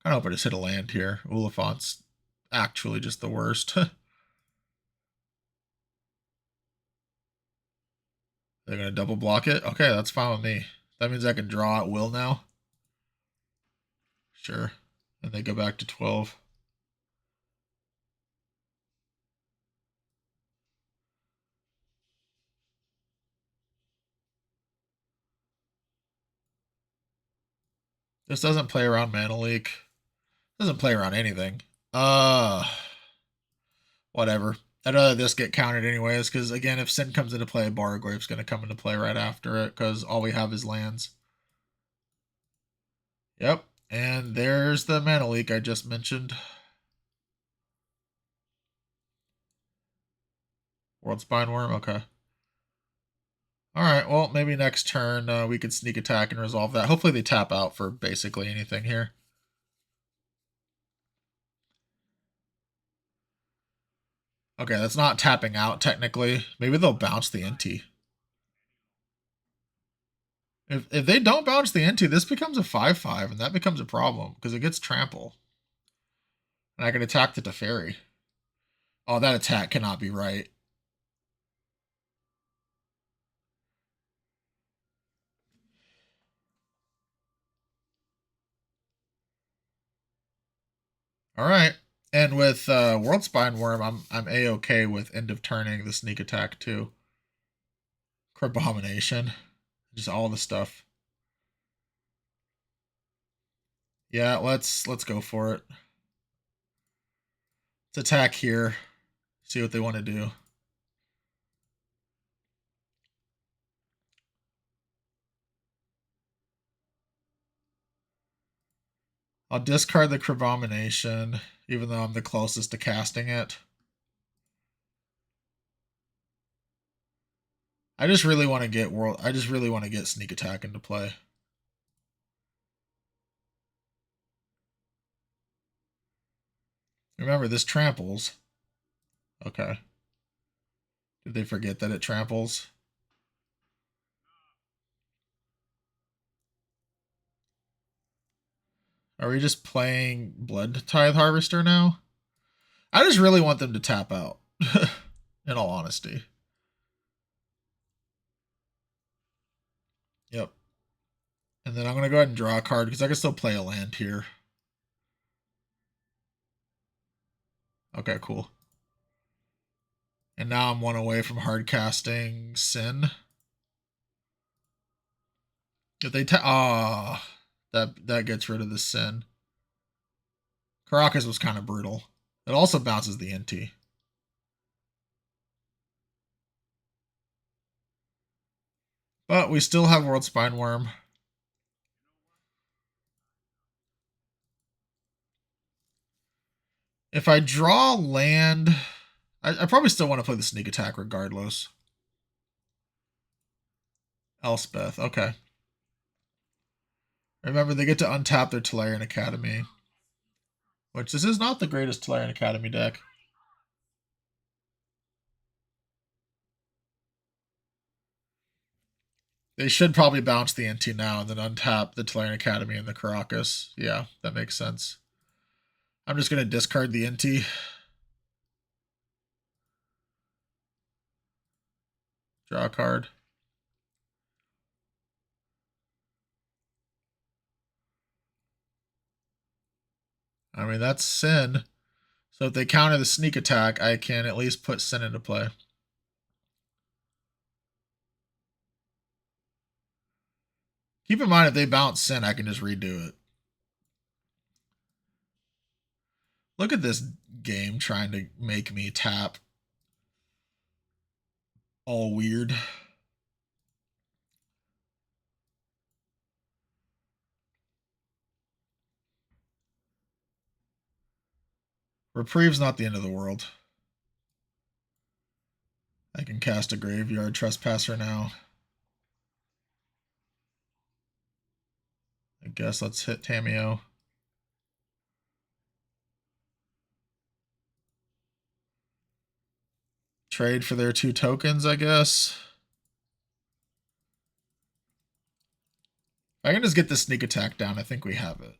I hope I just hit a land here. Oliphant's actually just the worst. They're going to double block it? Okay, that's fine with me. That means I can draw at will now. Sure. And they go back to 12. This doesn't play around Mana Leak. Doesn't play around anything. Whatever. I'd rather this get countered anyways, because again, if Sin comes into play, Bargrave's going to come into play right after it, because all we have is lands. Yep. And there's the mana leak I just mentioned. World Spine Worm, okay. Alright, well, maybe next turn we could sneak attack and resolve that. Hopefully they tap out for basically anything here. Okay, that's not tapping out technically. Maybe they'll bounce the NT. If they don't bounce the NT, this becomes a 5/5, and that becomes a problem, because it gets trample. And I can attack the Teferi. Oh, that attack cannot be right. Alright. And with World Spine Worm, I'm A-okay with end of turning the sneak attack too. Crabomination. Just all the stuff. Yeah, let's go for it. Let's attack here. See what they want to do. I'll discard the Crabomination, even though I'm the closest to casting it. I just really want to get sneak attack into play. Remember, this tramples. Okay. Did they forget that it tramples? Are we just playing Blood Tithe Harvester now? I just really want them to tap out, in all honesty. Yep. And then I'm going to go ahead and draw a card, because I can still play a land here. Okay, cool. And now I'm one away from hard casting Sin. If they that gets rid of the Sin. Caracas was kind of brutal. It also bounces the NT. But we still have World Spine Worm. If I draw land, I probably still want to play the sneak attack regardless. Elspeth, okay. Remember, they get to untap their Tolarian Academy. Which, this is not the greatest Tolarian Academy deck. They should probably bounce the NT now and then untap the Tolarian Academy and the Caracas. Yeah, that makes sense. I'm just going to discard the NT. Draw a card. I mean, that's Sin. So if they counter the sneak attack, I can at least put Sin into play. Keep in mind, if they bounce Sin, I can just redo it. Look at this game trying to make me tap. All weird. Reprieve's not the end of the world. I can cast a Graveyard Trespasser now. I guess let's hit Tameo. Trade for their 2 tokens, I guess. If I can just get the sneak attack down, I think we have it.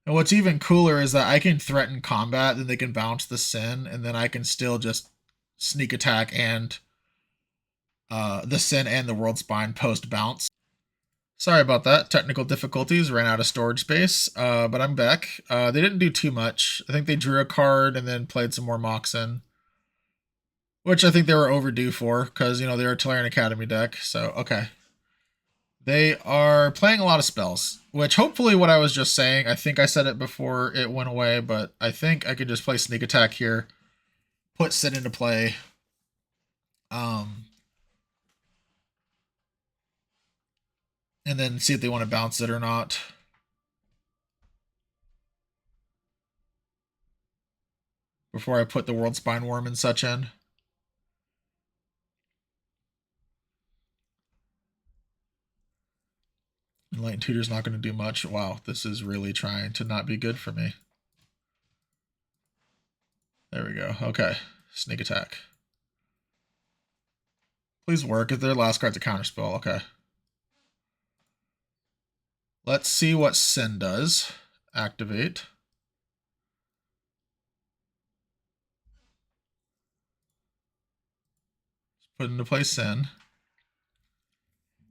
And what's even cooler is that I can threaten combat, then they can bounce the Sin, and then I can still just sneak attack and the Sin and the World Spine post bounce. Sorry about that. Technical difficulties, ran out of storage space, but I'm back. They didn't do too much. I think they drew a card and then played some more Moxen, which I think they were overdue for, because, you know, they're a Tolarian Academy deck. So, okay. They are playing a lot of spells, which hopefully what I was just saying, I think I said it before it went away, but I think I could just play Sneak Attack here, put Sin into play. And then see if they want to bounce it or not. Before I put the World Spine Worm and such in. Enlightened Tutor's not going to do much. Wow, this is really trying to not be good for me. There we go. Okay, Sneak Attack. Please work. If their last card's a counterspell, okay. Let's see what Sin does. Activate. Put into play Sin.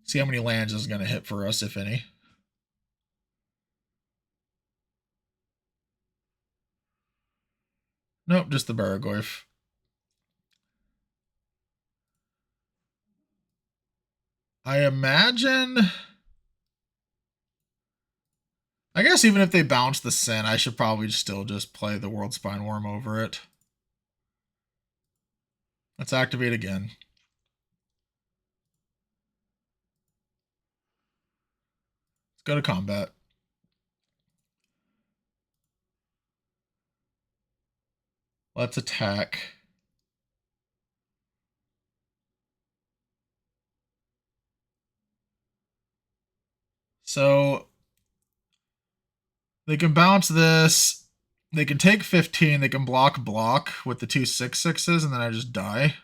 See how many lands this is going to hit for us, if any. Nope, just the Baragorf. I imagine... I guess even if they bounce the Sin, I should probably still just play the World Spine Worm over it. Let's activate again. Let's go to combat. Let's attack. So they can bounce this. They can take 15. They can block with the 2 6/6s, and then I just die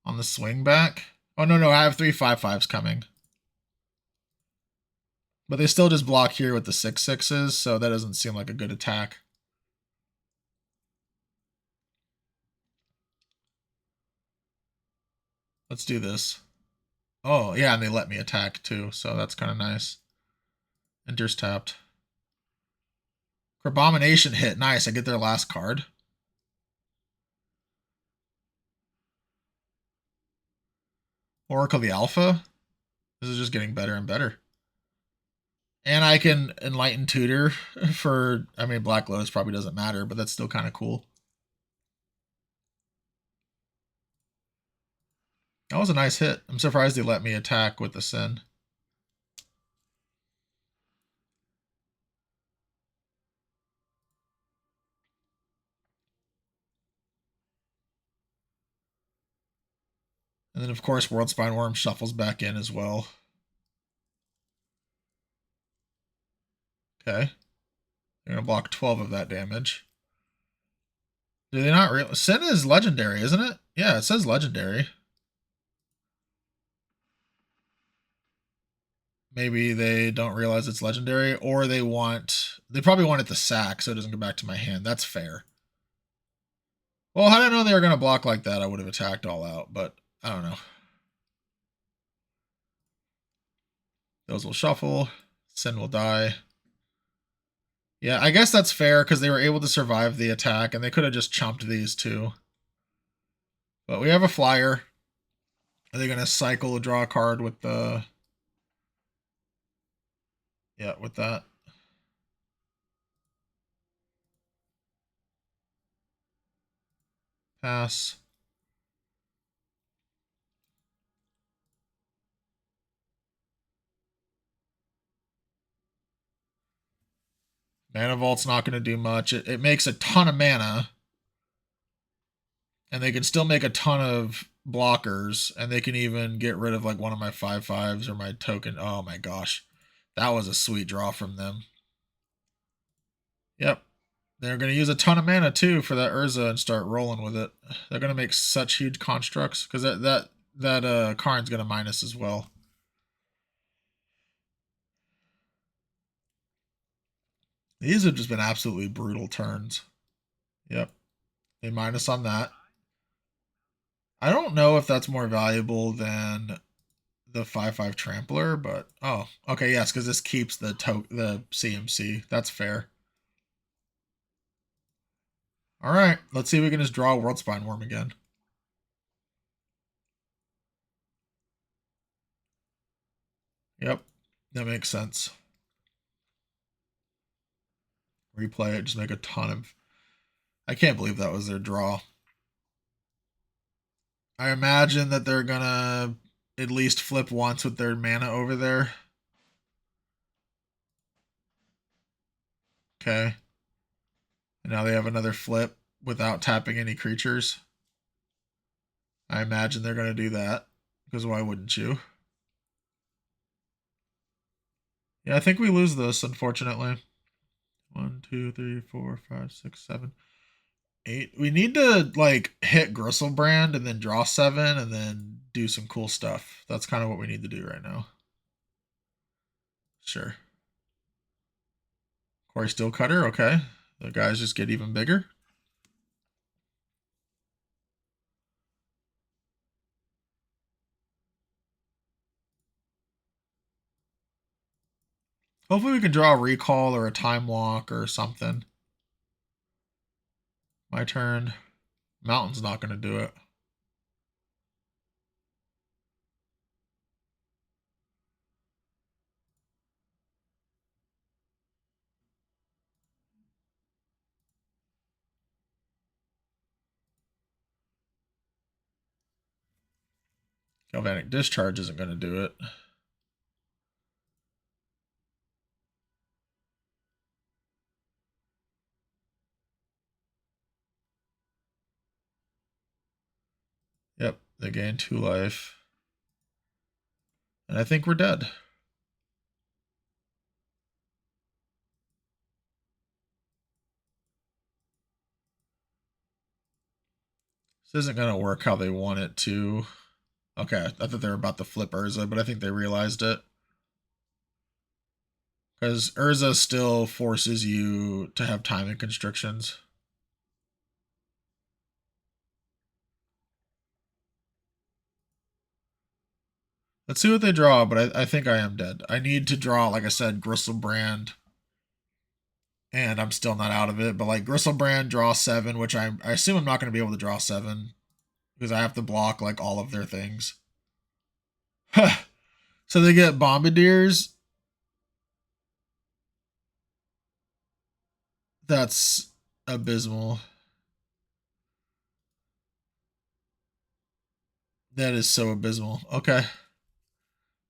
on the swing back. Oh, no, I have 3 5/5s coming. But they still just block here with the 6/6s, so that doesn't seem like a good attack. Let's do this. Oh, yeah, and they let me attack too, so that's kind of nice. Enters tapped. Abomination hit. Nice, I get their last card. Oracle the Alpha. This is just getting better and better. And I can Enlighten Tutor for, I mean, Black Lotus probably doesn't matter, but that's still kind of cool. That was a nice hit. I'm surprised they let me attack with the Sin. And then, of course, World Spine Worm shuffles back in as well. Okay. They're going to block 12 of that damage. Do they not realize? Sin is legendary, isn't it? Yeah, it says legendary. Maybe they don't realize it's legendary, or they probably want it to sack so it doesn't go back to my hand. That's fair. Well, had I known they were going to block like that, I would have attacked all out, but I don't know. Those will shuffle. Sin will die. Yeah, I guess that's fair because they were able to survive the attack, and they could have just chomped these too. But we have a flyer. Are they going to cycle, draw a card with the... Yeah, with that. Pass. Mana Vault's not going to do much. It makes a ton of mana. And they can still make a ton of blockers. And they can even get rid of like one of my 5/5s or my token. Oh my gosh. That was a sweet draw from them. Yep. They're going to use a ton of mana too for that Urza and start rolling with it. They're going to make such huge constructs. Because that Karn's going to minus as well. These have just been absolutely brutal turns. Yep. They minus on that. I don't know if that's more valuable than the 5/5 Trampler, but oh, okay, yes, because this keeps the CMC. That's fair. All right, let's see if we can just draw a World Spine Worm again. Yep, that makes sense. Replay it, just make a ton of... I can't believe that was their draw. I imagine that they're gonna at least flip once with their mana over there. Okay. And now they have another flip without tapping any creatures. I imagine they're going to do that, because why wouldn't you? Yeah, I think we lose this, unfortunately. 1, 2, 3, 4, 5, 6, 7, 8. We need to, like, hit Gristlebrand and then draw 7 and then do some cool stuff. That's kind of what we need to do right now. Sure. Quarry Steel Cutter, okay. The guys just get even bigger. Hopefully we can draw a Recall or a Time Walk or something. My turn. Mountain's not going to do it. Galvanic Discharge isn't going to do it. Yep, they gain 2 life. And I think we're dead. This isn't going to work how they want it to. Okay, I thought they were about to flip Urza, but I think they realized it. Because Urza still forces you to have timing constrictions. Let's see what they draw, but I think I am dead. I need to draw, like I said, Gristlebrand. And I'm still not out of it. But like Gristlebrand, draw 7, which I assume I'm not going to be able to draw 7. Because I have to block like all of their things. So they get Bombardiers. That's abysmal. That is so abysmal. Okay.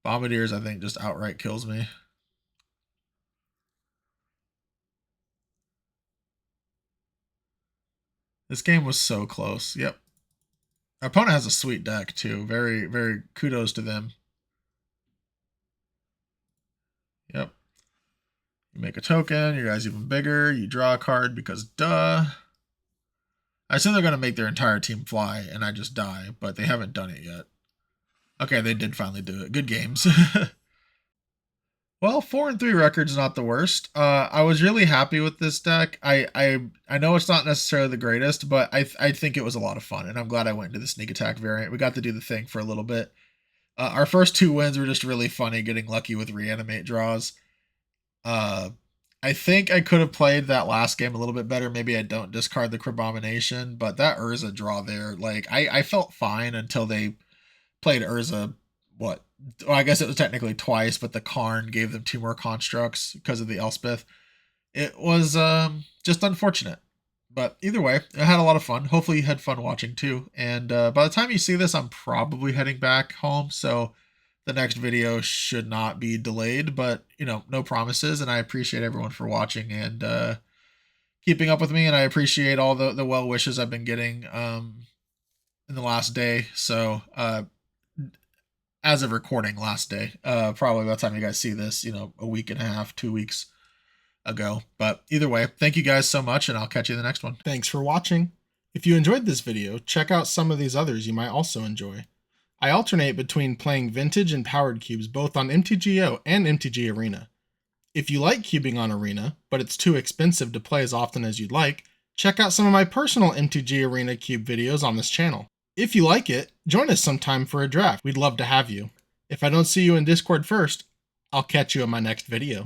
Bombardiers, I think, just outright kills me. This game was so close. Yep. Our opponent has a sweet deck, too. Very, very kudos to them. Yep. You make a token. Your guy's even bigger. You draw a card because duh. I assume they're going to make their entire team fly, and I just die, but they haven't done it yet. Okay, they did finally do it. Good games. Well, 4-3 record's not the worst. I was really happy with this deck. I know it's not necessarily the greatest, but I think it was a lot of fun, and I'm glad I went into the sneak attack variant. We got to do the thing for a little bit. Our first 2 wins were just really funny, getting lucky with reanimate draws. I think I could have played that last game a little bit better. Maybe I don't discard the Crabomination, but that Urza draw there, like I felt fine until they played Urza. What? Well, I guess it was technically twice, but the Karn gave them 2 more constructs because of the Elspeth. It was just unfortunate. But either way, I had a lot of fun. Hopefully you had fun watching too. And by the time you see this, I'm probably heading back home. So the next video should not be delayed, but you know, no promises. And I appreciate everyone for watching and keeping up with me. And I appreciate all the well wishes I've been getting in the last day. So as of recording last day, probably by the time you guys see this, you know, a week and a half, 2 weeks ago. But either way, thank you guys so much, and I'll catch you in the next one. Thanks for watching. If you enjoyed this video, check out some of these others you might also enjoy. I alternate between playing Vintage and Powered Cubes both on MTGO and MTG Arena. If you like cubing on Arena, but it's too expensive to play as often as you'd like, check out some of my personal MTG Arena Cube videos on this channel. If you like it, join us sometime for a draft. We'd love to have you. If I don't see you in Discord first, I'll catch you in my next video.